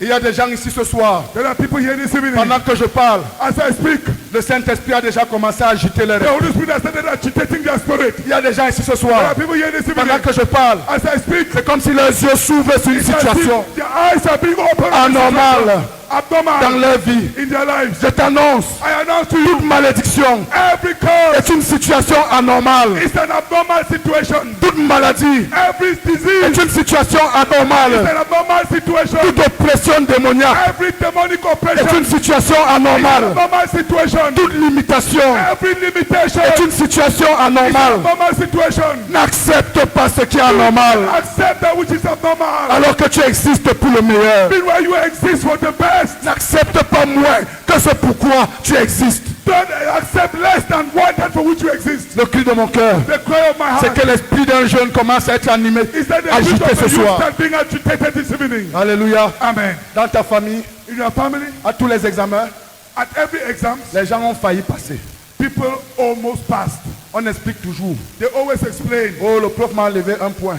Il y a des gens ici ce soir, There are people here this evening. pendant que je parle, As I speak, le Saint-Esprit a déjà commencé à agiter leur the esprit. Holy Spirit has started agitating their spirit. Il y a des gens ici ce There soir, are people here this pendant evening. que je parle, As I speak, c'est comme si leurs yeux s'ouvrent sur une it's as if situation their eyes are being opened anormale dans abnormal leur vie. in their lives. Je t'annonce, I announce to you, toute malédiction every curse est une situation anormale. is an abnormal situation. Toute maladie Every disease est une situation is anormale. an abnormal situation. Toute oppression démoniaque Every demonic est oppression une is situation an anormale. abnormal situation. Toute limitation Every limitation est is une situation an anormale. abnormal situation. N'accepte pas ce qui est anormal Accept that which is abnormal. alors que tu existes pour le meilleur. Meanwhile, you exist for the best. N'accepte pas moins que ce pourquoi tu existes. Don't accept less than one that for which you exist. Le cri de mon cœur, The cry of my c'est heart que l'esprit d'un jeune commence à être animé, is that the spirit agité of ce the youth soir. start being agitated this evening. Alléluia. Amen. Dans ta famille, In your family, à tous les examens, at every exam, les gens ont failli passer. people almost passed. On explique toujours. They always explain, Oh, le prof m'a enlevé un point.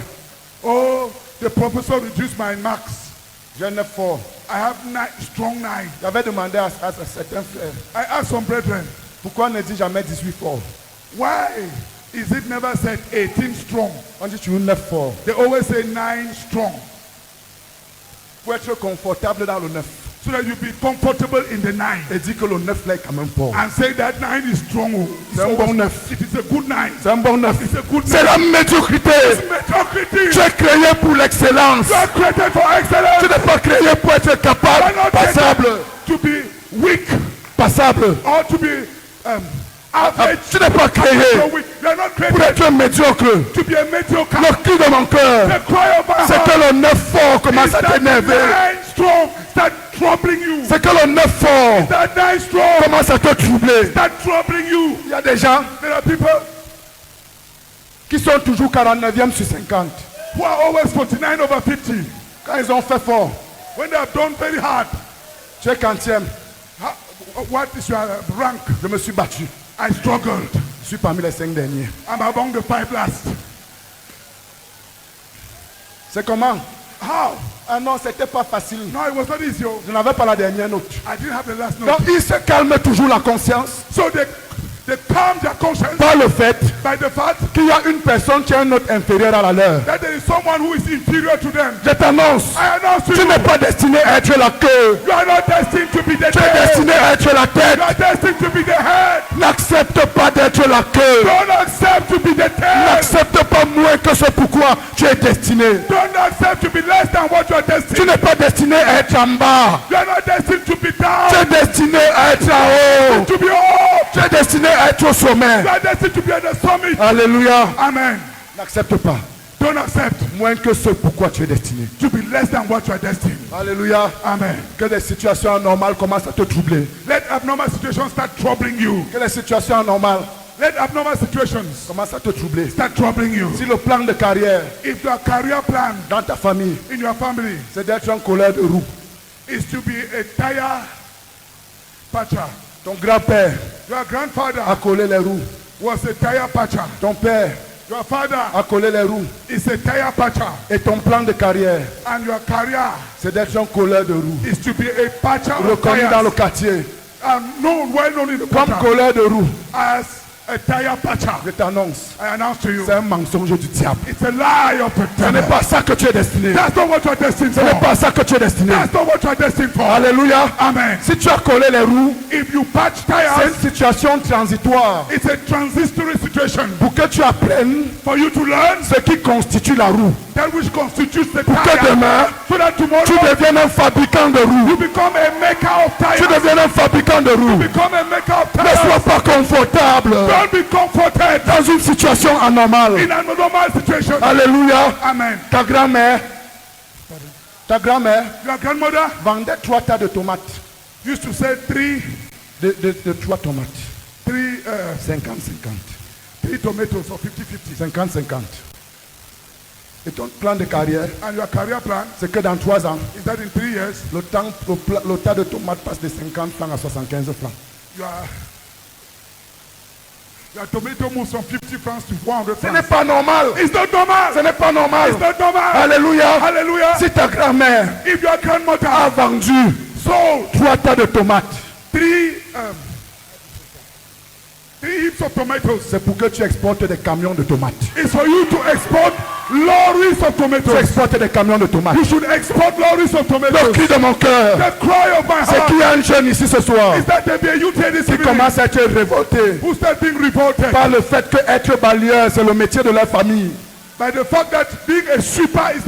oh, the professor reduced my marks. J'ai 9 forts. I have strong 9. J'avais demandé à certains frères, I asked some brethren, pourquoi on ne dit jamais 18 forts? why is it never said 18 strong? On dit toujours 9 forts. They always say 9 strong. Pour être confortable dans le 9. So that you be comfortable in the 9. Et dit que le 9 là est quand même fort. And say that 9 is strong. Oh. C'est un bon 9. It is a good 9. C'est un bon 9. It's a good 9. C'est la médiocrité. Mediocrity. Tu es créé pour l'excellence. You are created for Tu excellence. n'es pas créé pour être You are capable, not passable, created to be weak passable. or to be average. Tu n'es pas créé So weak. You are not pour created être médiocre. to be a mediocre. Le cri de mon cœur, The cry of my c'est heart que le 9 fort is commence à that t'énerver. 9 strong start troubling you. C'est que le 9 fort That 9 strong commence à te troubler. start troubling you. Il y a des gens There are people qui sont toujours 49e sur 50. who are always 49 over 50. Quand ils ont fait fort, When they have done very hard, tu es 40e. what is your rank? Je me suis battu. I struggled. Je suis parmi les 5 derniers. I'm among the 5 last. C'est comment? How? Ah non, c'était pas facile. No, it was not easy. Oh. Je n'avais pas la dernière note. I didn't have the last note. Donc ils se calment toujours la conscience So they calm their conscience par le fait by the fact qu'il y a une personne qui a une note inférieure à la leur. that there is someone who is inferior to them. Je t'annonce, I announce to tu you, n'es pas destiné à être la queue. you are not destined to be the Tu es tail. destiné à être la tête. You are destined to be the head. N'accepte pas d'être la queue. Don't accept to be the tail. N'accepte pas moins que ce pourquoi tu es destiné. Don't accept to be less than what you are Tu destined. n'es pas destiné à être en bas. You are not destined to be Tu down. es destiné à être en haut. To be up. Tu es destiné à être au sommet. You are destined to be at the summit. Alléluia. Amen. N'accepte pas Don't accept moins que ce pourquoi tu es destiné. to be less than what you are destined. Alléluia. Amen. Que les situations anormales commencent à te troubler. Let abnormal situations start troubling you. Que les situations anormales Let abnormal situations commencent à te troubler. start troubling you. Si le plan de carrière If your career plan dans ta famille, in your family c'est d'être un colleur de roue. is to be a tire patcher, Ton grand-père your grandfather a collé les roues. was a tire patcher. Ton père Your father a collé les roues. is a tire patcher. Et ton plan de carrière, And your career c'est d'être un colleur de roues. is to be a patcher of Reconnu dans le tires. quartier And known, well known in the comme quarter colleur de roues. as a tire patcher. Je t'annonce, I announce to you, c'est un mensonge du diable. it's a lie of the Ce n'est devil. pas ça que tu es destiné. That's not what you are destined Ce n'est for. pas ça que tu es destiné. That's not what you are destined for. Alléluia. Amen. Si tu as collé les roues, If you patch c'est tires, une situation transitoire it's a transitory situation pour que tu apprennes for you to learn ce qui constitue la roue. that which constitutes the Pour que tire. demain, So that tomorrow tu deviennes un fabricant de roues. you become a maker of Tu tires. deviennes un fabricant de roues. Become a maker of Ne sois tires. pas confortable Don't be comforted dans une situation anormale. in a normal situation. Alléluia. Amen. Ta grand-mère Your grandmother vendait 3 tas de tomates. used to sell three 3 tomates. 50-50. tomatoes for 50-50. 50-50. Et ton plan de carrière, And your career plan c'est que dans 3 ans, is that in 3 years le tas de tomates passe de 50 francs à 75 francs. your tomato moves from 50 francs to 400 Ce n'est francs. pas normal. It's not normal. Ce n'est pas normal. It's not normal. Alléluia. Hallelujah. Si ta grand-mère If your grandmother a vendu sold 3 tas de tomates, three heaps of tomatoes, c'est pour que tu exportes des camions de tomates. it's for you to export lorries of Tu tomatoes. exportes des camions de tomates. You should export lorries of Le tomatoes. cri de mon cœur, The cry of my c'est heart qu'il y a un jeune ici ce soir is that there be a youth here this qui evening commence à être révolté who start being revolted par le fait que être balayeur, c'est le métier de leur famille. by the fact that being a sweeper is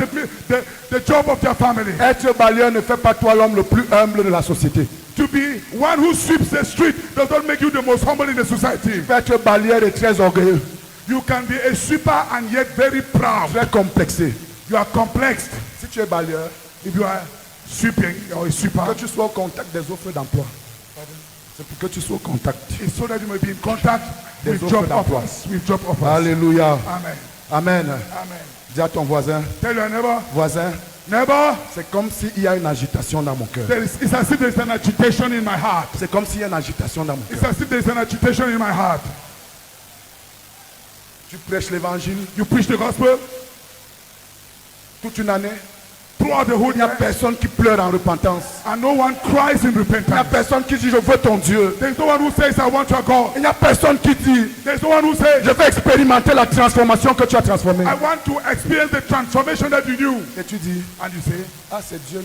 the job of their family. Être balayeur ne fait pas toi l'homme le plus humble de la société. To be one who sweeps the street does not make you the most humble in the society. Être balayeur est très orgueilleux, You can be a sweeper and yet very proud. très complexé. You are complexed. Si tu es balayeur, If you are sweeping or a sweeper, que tu sois au contact des offres d'emploi. C'est pour que tu sois au contact. it's so that you may be in contact with Des job offres d'emploi. offers. With job offers. Alléluia. Amen. Amen. Amen. Dis à ton voisin, Tell your neighbor, neighbor, c'est comme s'il y a une agitation dans mon cœur. it's as if there's an agitation in my heart. C'est comme s'il y a une agitation dans mon It's cœur. as if there's an agitation in my heart. Tu prêches l'évangile You preach the gospel toute une année. throughout the whole Il n'y a year, personne qui pleure en repentance. and no one cries in Il n'y a repentance. personne qui dit je veux ton Dieu. There's no one who says, I want your God. Il n'y a personne qui dit There's no one who says, je vais expérimenter la transformation que tu as transformée. I want to experience the transformation that you do. Et tu dis, And you say, ah c'est Dieu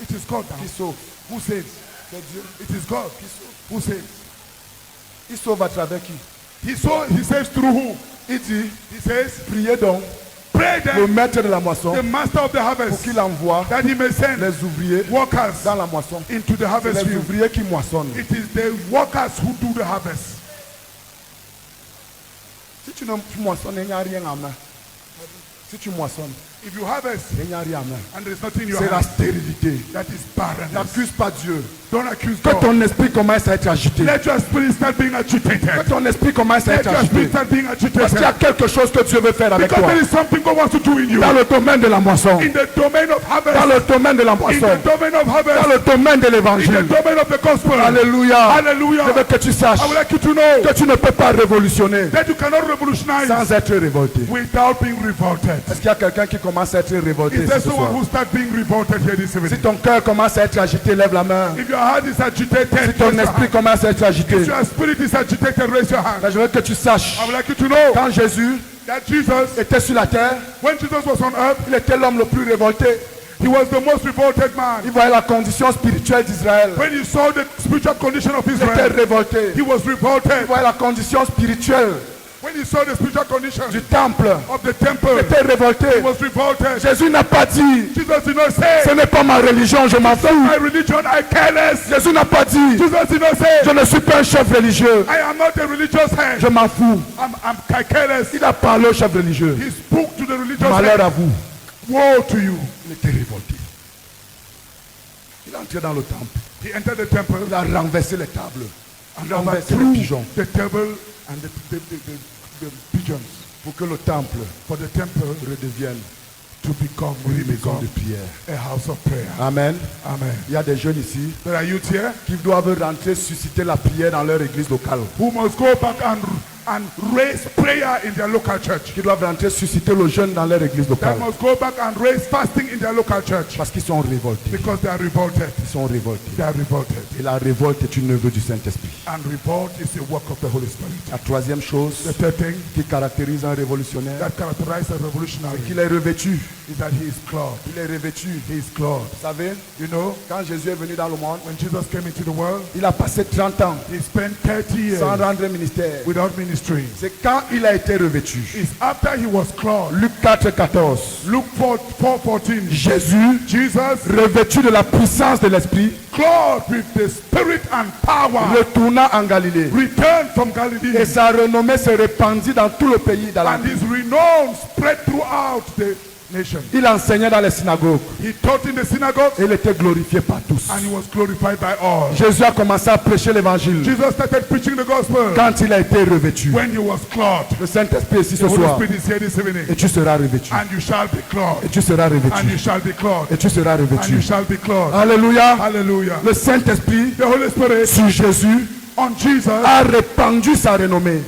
it is God qui now. sauve. Who saves? C'est Dieu. It is God. Who saves? Il sauve à travers qui? He saves through who? Il dit, He says, priez donc pray le then maître de la moisson the master of the pour harvest qu'il envoie that he may send les ouvriers workers dans la moisson. into the C'est harvest les field. ouvriers qui moissonnent. It is the workers who do the harvest. Si tu ne moissonnes, il n'y a rien à main. Si tu moissonnes, If you harvest il n'y a rien à main. and there is nothing in your C'est la hand, stérilité. that is barrenness. N'accuse pas Dieu. Don't accuse Que God. ton esprit commence à être agité. Let your spirit start being Que agitated. ton esprit commence à Let être your spirit agité. start being Parce qu'il y a agitated. quelque chose que Dieu veut faire avec Because toi. there is something God wants to do in you. Dans le domaine de la moisson. In the domain of Dans harvest. le domaine de la In moisson. the domain of Dans harvest. le domaine de In the l'évangile. domain of the gospel. Alléluia. Hallelujah. Je veux que tu saches I would like you to know que tu ne peux pas révolutionner that you cannot revolutionize sans être révolté. without being revolted. Est-ce qu'il y a quelqu'un qui commence à être révolté Is there ce someone soir? who start being revolted here this Si evening? ton cœur commence à être agité, lève la main. If your heart is agitated, Si ton raise your esprit hand. commence à être agité, If your spirit is agitated, raise your hand. là, je veux que tu saches, I would like you to know quand Jésus that Jesus, était sur la terre, when Jesus was on earth, il était l'homme le plus révolté. he was the most revolted man. Il voyait la condition spirituelle d'Israël. When he saw the spiritual condition of Il était Israel, révolté. he was Il revolted. voyait la condition spirituelle When he saw the spiritual condition du temple. of the Il temple, était révolté. he was revolted. Jésus n'a pas dit, Jesus did not say, ce n'est pas ma religion, je m'en fous. my religion, I care less. Jésus n'a pas dit, Jesus did not say, je ne suis pas un chef religieux, I am not a religious head. je m'en fous. I care less. Il a parlé au chef religieux. He spoke to the religious Malheur head. à vous. Woe to you. Il était révolté. Il est entré dans le temple. He entered the temple Il a renversé les tables. and Il a renversé les overthrew pigeons the table and the pigeons pour que le temple for the temple redevienne to become une maison de prière. a house of prayer. Amen. Amen. Il y a des jeunes ici There are youth here qui doivent rentrer, susciter la prière dans leur église locale. who must go back and and raise prayer in their local church. qui doivent rentrer susciter le jeûne dans leur église They locale. must go back and raise fasting in their local church Parce qu'ils sont révoltés. because they are revolted. Ils sont révoltés. They are revolted. Et la révolte est une œuvre du Saint-Esprit. And revolt is a work of the Holy Spirit. La troisième chose The third thing qui caractérise un révolutionnaire, that characterizes a revolutionary qu'il est revêtu. is that he is clothed. Il est revêtu. He is clothed. Vous savez, You know, quand Jésus est venu dans le monde, when Jesus came into the world, il a passé 30 ans he spent 30 years sans rendre ministère. without ministry. C'est quand il a été revêtu. It's after he was clothed. Luc 4:14. Luke 4:14. Jésus, Jesus, revêtu de la puissance de l'Esprit, clothed with the spirit and power, retourna en Galilée. returned from Galilee, Et sa renommée se répandit dans tout le pays. and his renown spread throughout the nation. Il enseignait dans les synagogues. He taught in the synagogues, Et il était glorifié par tous. and he was glorified by all. Jésus a commencé à prêcher l'évangile Jesus started preaching the gospel quand il a été revêtu. when he was clothed. Le Saint-Esprit est ici The ce Holy soir. Spirit is here this evening, Et tu seras revêtu. and you shall be Et clothed, tu seras and you revêtu. shall be clothed, Et tu seras and you revêtu. shall be clothed. Alléluia. Hallelujah. Le Saint-Esprit The Holy Spirit sur Jésus on Jesus a répandu sa renommée.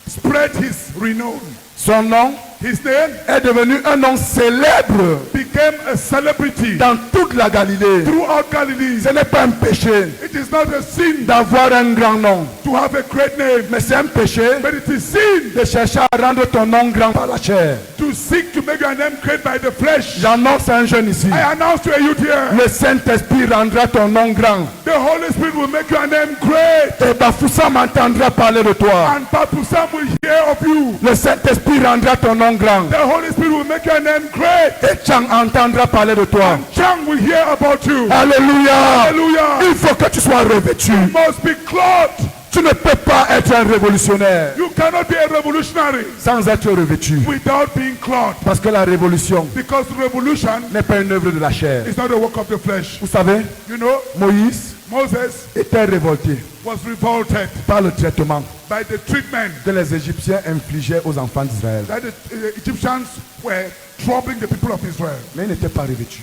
spread his renown. Son nom His name est devenu un nom célèbre became a celebrity dans toute la Galilée. throughout Galilee. Ce n'est pas un péché It is not a sin d'avoir un grand nom, to have a great name, mais c'est un péché but it is sin de chercher à rendre ton nom grand par la chair. to seek to make your name great by the flesh. J'annonce à un jeune ici, I announce to a youth here, le Saint-Esprit rendra ton nom grand. the Holy Spirit will make your name great, Et Bafoussa m'entendra parler de toi. and Papusam will hear of you. Le Saint-Esprit rendra ton nom grand. The Holy Spirit will make your name great, Et Chang entendra parler de toi. and Chang will hear about you. Alléluia. Hallelujah. Il faut que tu sois revêtu. You must be clothed. Tu ne peux pas être un révolutionnaire You cannot be a revolutionary sans être revêtu. without being clothed, Parce que la révolution because revolution n'est pas une œuvre de la chair. is not a work of the flesh. Vous savez, You know, Moïse Moses était révolté was revolted par le traitement by the treatment que les Égyptiens infligeaient aux enfants d'Israël. that the Egyptians were troubling the people of Israel, Mais il n'était pas revêtu.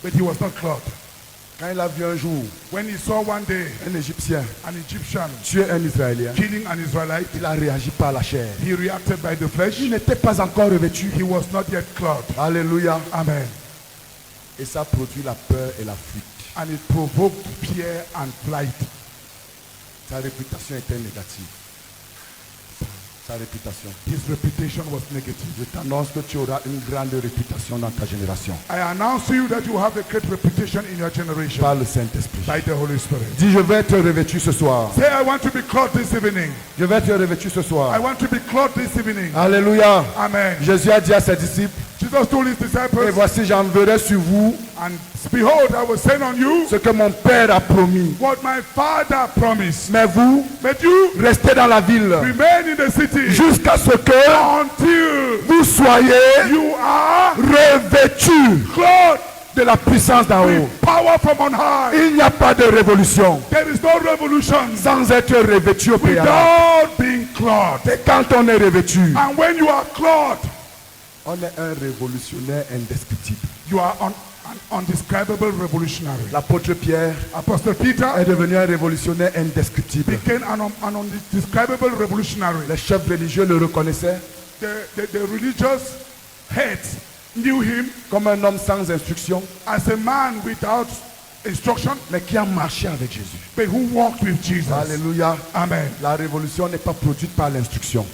but he was not clothed. Quand il a vu un jour When he saw one day un Égyptien an Egyptian tuer un Israélien, killing an Israelite, il a réagi par la chair. he reacted by the flesh. Il n'était pas encore revêtu. He was not yet clothed. Alléluia. Amen. Et ça produit la peur et la fuite. And it provoked fear and flight. Sa réputation était négative. Sa réputation. His reputation was negative. Je t'annonce que tu auras une grande réputation dans ta génération. I announce to you that you have a great reputation in your generation Par le Saint-Esprit. by the Holy Spirit. Dis, je vais être revêtu ce soir. Say, I want to be clothed this evening. Je vais être revêtu ce I soir. want to be clothed this evening. Alléluia. Amen. Jésus a dit à ses disciples, Jesus told his et disciples, voici j'enverrai sur vous and behold, I will send on you ce que mon Père a promis. what my Father promised. Mais vous, But you restez dans la ville remain in the city jusqu'à ce que until vous soyez you are revêtus clothed de la puissance d'en haut. with power from on high. Il n'y a pas de révolution There is no revolution sans être revêtu au préalable. without being clothed. Et quand on est revêtu, And when you are clothed, on est un révolutionnaire indescriptible. you are an undescribable revolutionary. L'apôtre Pierre Apostle Peter est devenu un révolutionnaire indescriptible. became an undescribable revolutionary. Les chefs religieux le reconnaissaient The religious heads knew him comme un homme sans instruction, as a man without instruction, mais qui a marché avec Jésus. but who walked with Jesus. Alléluia. Amen. La révolution n'est pas produite par l'instruction.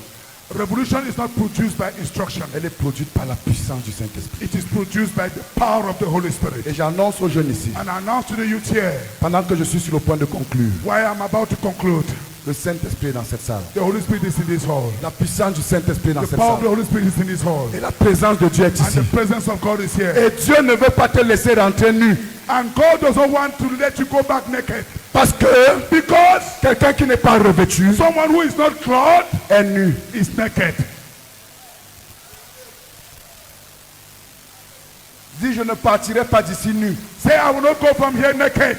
Revolution is not produced by instruction. Elle est produite par la puissance du Saint-Esprit. It is produced by the power of the Holy Spirit. Et j'annonce aux jeunes ici, And I announce to the youth here, pendant que je suis sur le point de conclure, why I'm about to conclude, le Saint-Esprit est dans cette salle. the Holy Spirit is in this hall. La puissance du Saint-Esprit est dans The cette power of the salle. Holy Spirit is in this hall. Et la présence de Dieu est And ici. the presence of God is here. Et Dieu ne veut pas te laisser rentrer nu. And God doesn't want to let you go back naked. Parce que Because quelqu'un qui n'est pas revêtu someone who is not clothed est nu. is naked. Dis, je ne partirai pas d'ici nu. Say, I will not go from here naked.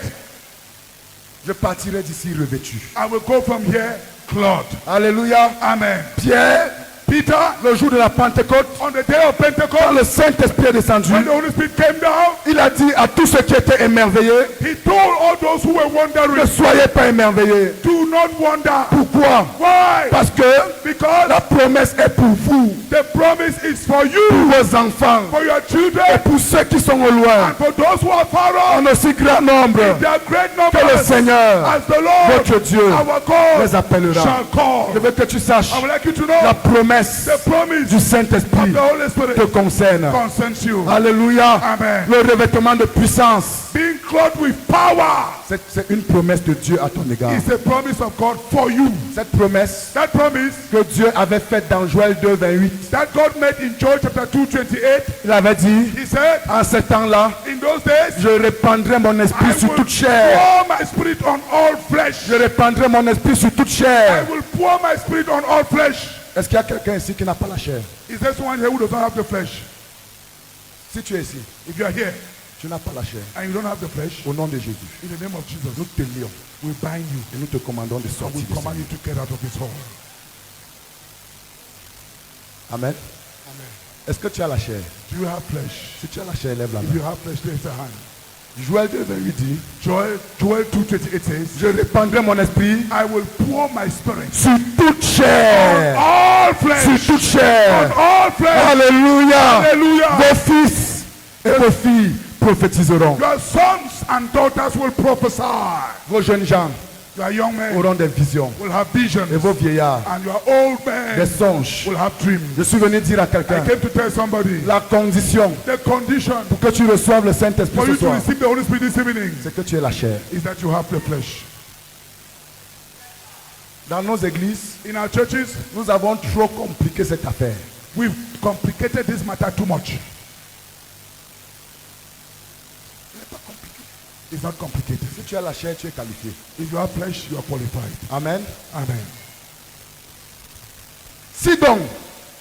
Je partirai d'ici revêtu. I will go from here clothed. Alléluia. Amen. Pierre Peter, le jour de la Pentecôte, on the day of quand Pentecost, le Saint-Esprit est descendu, when the Holy Spirit came down, il a dit à tous ceux qui étaient émerveillés, he told all those who were ne wondering, soyez pas émerveillés. do not wonder. Pourquoi? Why? Parce que Because la promesse est pour vous, the promise is for pour you, vos enfants, for your et children, pour ceux qui sont au loin, and for those who are far en off. aussi grand nombre There are great que le numbers Seigneur, as the Lord, votre Dieu, our God, les appellera. shall call. Je veux que tu saches, I would like you to la know promesse the promise du of Saint-Esprit the Holy Spirit te concerne. concerns you. Alléluia. Amen. Le revêtement de puissance, Being clothed with power c'est une promesse de Dieu à ton égard. is a promise of God for you. Cette promesse That promise que Dieu avait faite dans Joël 2, 28, that God made in Joel chapter 2:28, il avait dit, he said, en ce temps-là, in those days, je répandrai mon esprit I sur will toute chair. pour my spirit on all flesh. Je répandrai mon esprit sur toute I chair. will pour my spirit on all flesh. Est-ce qu'il y a quelqu'un ici qui n'a pas la chair? Is there someone here who does not have the flesh? Si tu es ici, If you are here tu n'as pas la chair. and you don't have the flesh, Au nom de Jésus, in the name of Jesus, nous te lions we bind you et nous te commandons de and sortir we de command ça. you to get out of this hall. Amen. Amen. Est-ce que tu as la chair? Do you have flesh? Si tu as la chair, lève la If main. you have flesh, raise your hand. Joël 2, 28 dit, Joel 2:28 says, je répandrai mon esprit I will pour my spirit sur toute on chair. all flesh. Sur toute On chair. all flesh. Alléluia. Hallelujah. Vos fils et vos filles prophétiseront. Your sons and daughters will prophesy. Vos jeunes gens Your young men auront des visions. will have visions. Et vos vieillards, And your old des men songes. will have dreams. Je suis venu dire à I quelqu'un, came to tell somebody la condition the condition pour que tu reçoives le for Saint-Esprit you ce to soir, receive the Holy Spirit this evening c'est que tu aies la chair. is that you have the flesh. Dans nos églises, In our churches, nous avons trop compliqué cette affaire. we've complicated this matter too much. It's not complicated. Si tu as la chair, tu es qualifié. If you have flesh, you are qualified. Amen. Amen. Si donc,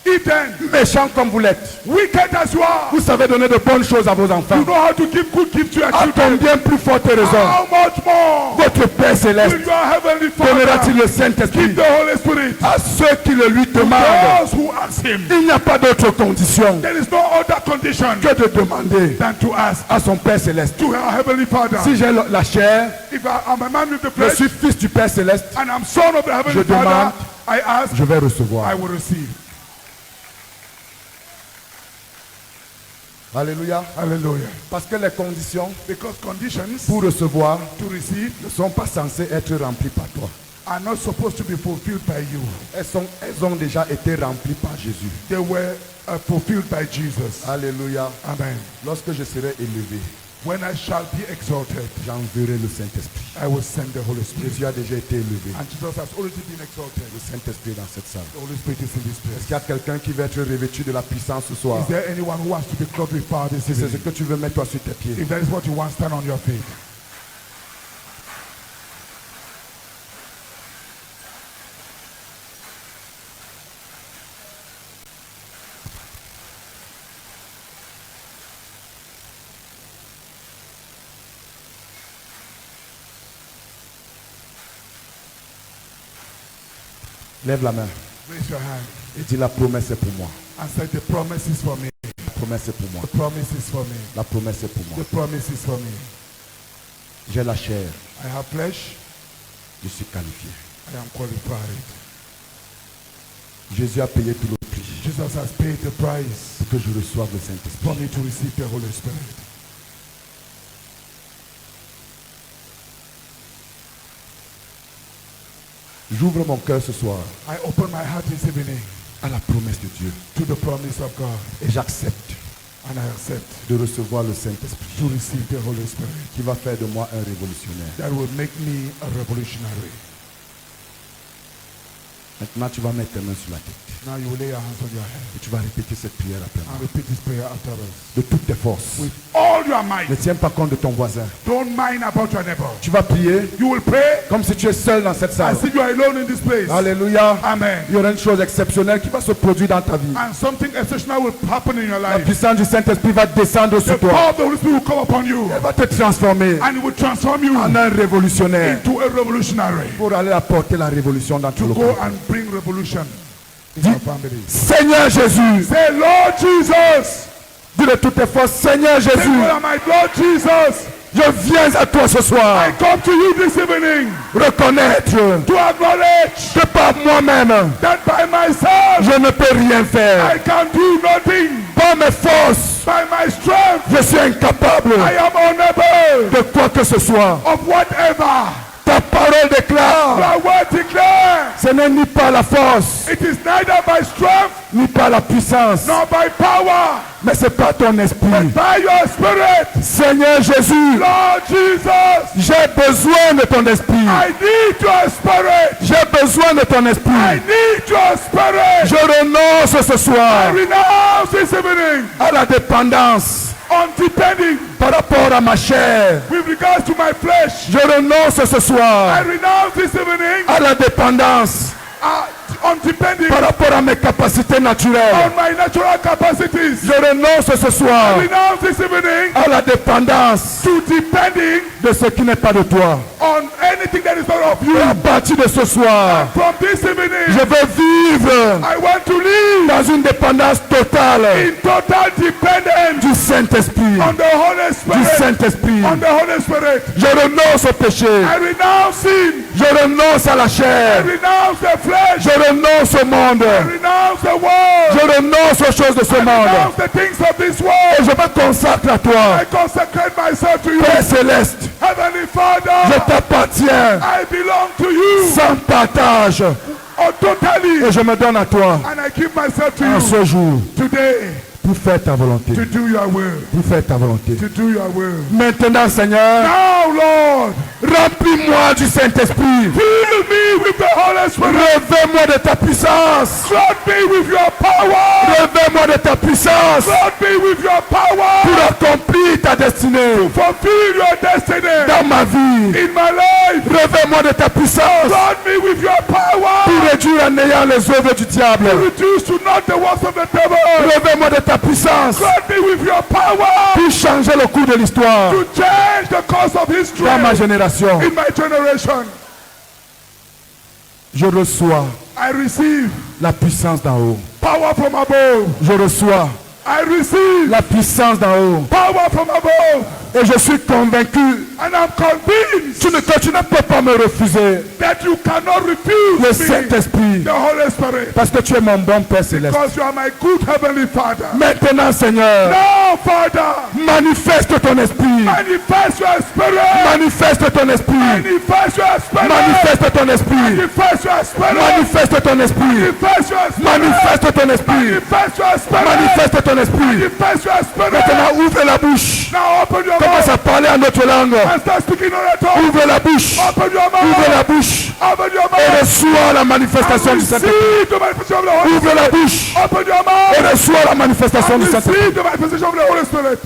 If then, méchant comme vous l'êtes, wicked as you are, vous savez donner de bonnes choses à vos enfants, you know how to give good gifts to your à children. combien plus forte raison, How much more votre Père Céleste will your heavenly donnera-t-il Father le Saint-Esprit give the Holy Spirit à ceux qui le lui demandent? those who ask Him? Il n'y a pas d'autre condition There is no other condition que de demander than to ask à son Père Céleste. to our heavenly Father. Si j'ai la chair, If I am a man with the je flesh suis fils du Père Céleste, and I'm son of the heavenly Je demande, Father, I ask, je vais I recevoir. will receive. Alléluia. Hallelujah. Parce que les conditions Because conditions pour recevoir to receive ne sont pas censées être remplies par toi. are not supposed to be fulfilled by you. Elles ont déjà été remplies par Jésus. They were fulfilled by Jesus. Alléluia. Amen. Lorsque je serai élevé, When I shall be exalted, j'enverrai le Saint-Esprit. I will send the Holy Spirit. Jésus a déjà été élevé. And Jesus has already been exalted. Le Saint-Esprit est dans cette salle. The Holy Spirit is in this Est-ce place. qu'il y a quelqu'un qui veut être revêtu de la puissance ce soir? Is there anyone who wants to be clothed with power this Si c'est ce evening? que tu veux, mets-toi sur tes pieds. If that is what you want, stand on your feet. Lève la main Raise your hand et dis la promesse est pour moi. and say, the promise is for me. La promesse est pour moi. The promise is for me. La promesse est pour moi. The promise is for me. J'ai la chair. I have flesh. Je suis qualifié. I am qualified. Jésus a payé tout le prix Jesus has paid the price pour que je reçoive le for Saint-Esprit. me to receive the Holy Spirit. J'ouvre mon cœur ce soir I open my heart this evening à la promesse de Dieu to the promise of God, et j'accepte and I accept de recevoir le Saint-Esprit to receive the Holy Spirit. qui va faire de moi un révolutionnaire. That will make me a revolutionary. Maintenant, tu vas mettre tes mains sur la tête Now you will lay your hands on your head et tu vas répéter cette prière après moi. and repeat this prayer after us. De toutes tes forces. With all your might. Ne tiens pas compte de ton voisin. Don't mind about your neighbor. Tu vas prier You will pray comme si tu es seul dans cette salle. as if you are alone in this place. Alléluia. Amen. Il y aura une chose exceptionnelle qui va se produire dans ta vie. And something exceptional will happen in your La life. puissance du Saint-Esprit va descendre The sur power toi. of the Holy Spirit will come upon you Elle va te transformer and it will transform you en un révolutionnaire into a revolutionary pour aller apporter la révolution dans tout to le go monde. and bring revolution. in our family. Seigneur Jésus. Say, Lord Jesus. Dis de toutes tes forces, Seigneur Say, Jésus. my Lord Jesus. Je viens à toi ce soir. I come to you this evening Reconnaître to acknowledge que par moi-même, that by myself je ne peux rien faire. I can do nothing. Par mes forces, By my strength je suis incapable I am unable de quoi que ce soit. of whatever. Ta parole déclare, Your word declares ce n'est ni par la force, it is neither by strength ni par la puissance, nor by power, mais c'est par ton esprit. by your spirit. Seigneur Jésus, Lord Jesus, j'ai besoin de ton esprit. I need your spirit. J'ai besoin de ton I esprit. need your spirit. Je renonce ce I soir renounce this evening à la dépendance on depending par rapport à ma chair. with regards to my flesh. Je renonce ce I soir renounce this evening à la dépendance on depending par rapport à mes capacités on naturelles. my natural capacities. Je renonce ce soir I renounce this evening à la dépendance to depending de ce qui n'est pas de toi. on anything that is not of you. Et à partir de ce soir, From this evening, je veux vivre I want to live dans une dépendance totale in total dependence du Saint-Esprit. on the Holy Du Spirit. Saint-Esprit. On the Holy Spirit. Je renonce au péché. I renounce sin. Je renonce à la I chair. renounce the flesh. Je renonce au monde. I renounce the world. Je renonce aux choses de ce I monde. renounce the things of this Et world. je me consacre à toi. I consecrate myself to you. Père céleste, Heavenly je Father, t'appartiens I belong to you sans partage. totally. Et je me donne à toi And I give myself to en you ce jour today pour faire ta volonté. to do your will. Pour faire ta volonté. To do your will. Maintenant, Seigneur, Now, Lord, remplis-moi du Saint-Esprit. fill me with the Holy Spirit. Revêt-moi de ta puissance. Flood me with your power. Revêt-moi de ta puissance Flood me with your power. pour accomplir ta destinée Fulfill your destiny dans ma vie. in my life. Revêt-moi de ta puissance Flood me with your pour power. réduire en ayant les œuvres du diable. Reduce to not the works of the devil. Revêt-moi de ta puissance Flood me with your power pour changer le cours de l'histoire to change the course of history dans ma génération. in my generation. Je reçois I receive la puissance d'en haut. power from above. Je reçois I receive la puissance d'en haut. power from above. Et je suis convaincu And I'm convinced que tu ne peux pas me refuser that you cannot refuse le me Saint-Esprit the Holy Spirit parce que tu es mon bon Père céleste. because you are my good heavenly Father. Maintenant, Seigneur, Now, Father, manifeste ton esprit. manifest your spirit. Manifeste ton esprit. Manifest your spirit. Manifeste ton esprit. Manifest your spirit. Manifeste ton esprit. Manifest your spirit. Manifeste ton esprit. Manifest your spirit. Manifeste ton esprit. Manifest your spirit. Maintenant, ouvre la bouche. Now open your Commence mouth à parler en notre langue. and start speaking on a tongue. Ouvre la bouche. Open your Ouvre la mouth. bouche. Open your Et mouth. reçois la manifestation And du Saint-Esprit. receive the manifestation of the Holy Ouvre la bouche. Spirit. Open your Et mouth. reçois la manifestation And du Saint-Esprit. receive the manifestation of the Holy Spirit.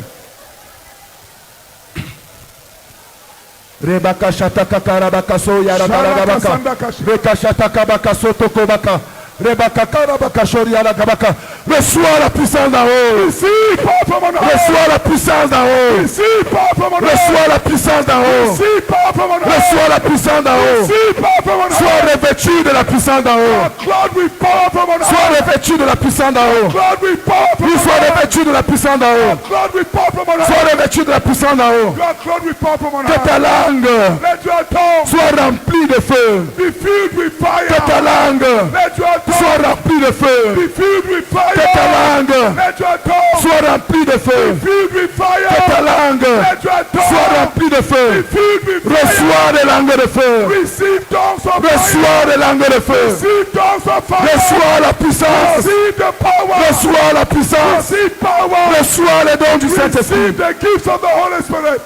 Rebaka shataka karabaka so yarakarabaka. Reka shataka baka soto kobaka. Rebaka karabaka shori yarakabaka. Reçois la puissance d'en haut. Receive power from on high. Reçois la puissance d'en haut. Receive power from on high. Reçois la puissance d'en haut. Receive power from on high. Reçois la puissance d'en haut. Receive power from on high. Sois revêtu de la puissance d'en haut. Cloud with power from on Sois high. revêtu de la puissance d'en haut. Cloud with power from Oui, on sois high. revêtu de la puissance d'en haut. Cloud with power from on Sois high. revêtu de la puissance d'en haut. Cloud with power from on Que ta high. langue Let your tongue soit remplie de feu. be filled with Que ta fire. langue Let your soit tongue remplie de feu. be filled with Que ta fire. langue Let your tongue soit remplie de feu. filled with Que ta fire. langue Let your soit tongue remplie de be feu. filled with fire. Reçois des langues de feu. Receive tongues of fire. Reçois des langues de feu. Receive tongues of fire. Reçois la puissance. Receive the power. Reçois la puissance. Receive power. Reçois les dons du Saint-Esprit. Receive the gifts of the Holy Spirit.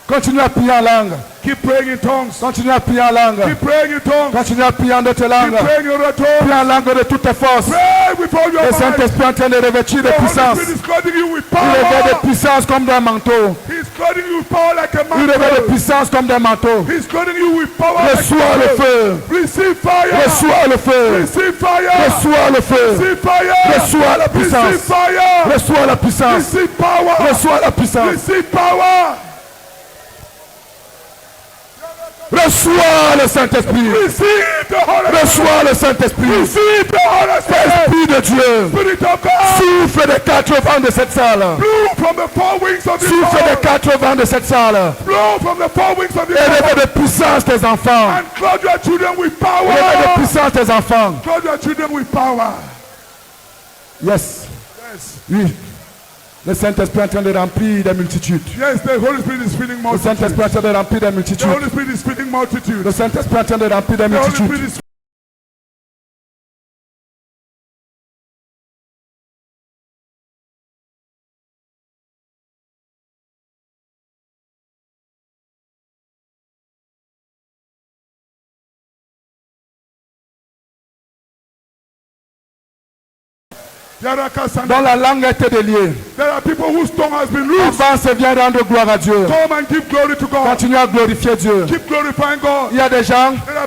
Continue à prier en langue. Keep praying in tongues. Continue à prier en langue. Keep praying in tongues. Continue à prier en d'autres Keep langues. praying in other tongues. Prie en langue de toutes tes forces. Pray with all your Le might. Saint-Esprit est en train de revêtir de The Holy puissance. Spirit is clothing you with Il revêt de power. puissance comme d'un manteau. He's clothing you with power like a Il revêt de mantle. puissance comme d'un manteau. He's clothing you with power like a Reçois le mantle. feu. Receive fire. Reçois le feu. Receive fire. Reçois le feu. Receive fire. Reçois la Receive puissance. fire. Reçois la puissance. Receive power. Reçois la puissance. Receive power. Reçois le Saint-Esprit. Receive the Holy Spirit. Reçois le Saint-Esprit. Receive the Holy Spirit. Esprit de Dieu. Spirit of God. Souffle des 4 vents de cette salle. Blow from the four wings of this Souffle des house. 4 vents de cette salle. Blow from the four wings of this Élevez house. de puissance tes enfants. And clothe your children with Élevez de power. puissance tes enfants. Clothe your children with power. Yes. Yes. Oui. Le Saint-Esprit est en train de remplir des multitudes. Yes, the Holy Spirit is feeding Le Saint-Esprit multitudes. est en train de remplir des The multitudes. Holy Spirit is feeding multitudes. Le Saint-Esprit est en train de remplir des The Holy multitudes. Spirit is Dont la langue a été déliée. There are people whose tongue has been loosed. Avance et viens rendre gloire à Dieu. Come and give glory to God. Continue à glorifier Dieu. Keep glorifying God. Il y a des gens There are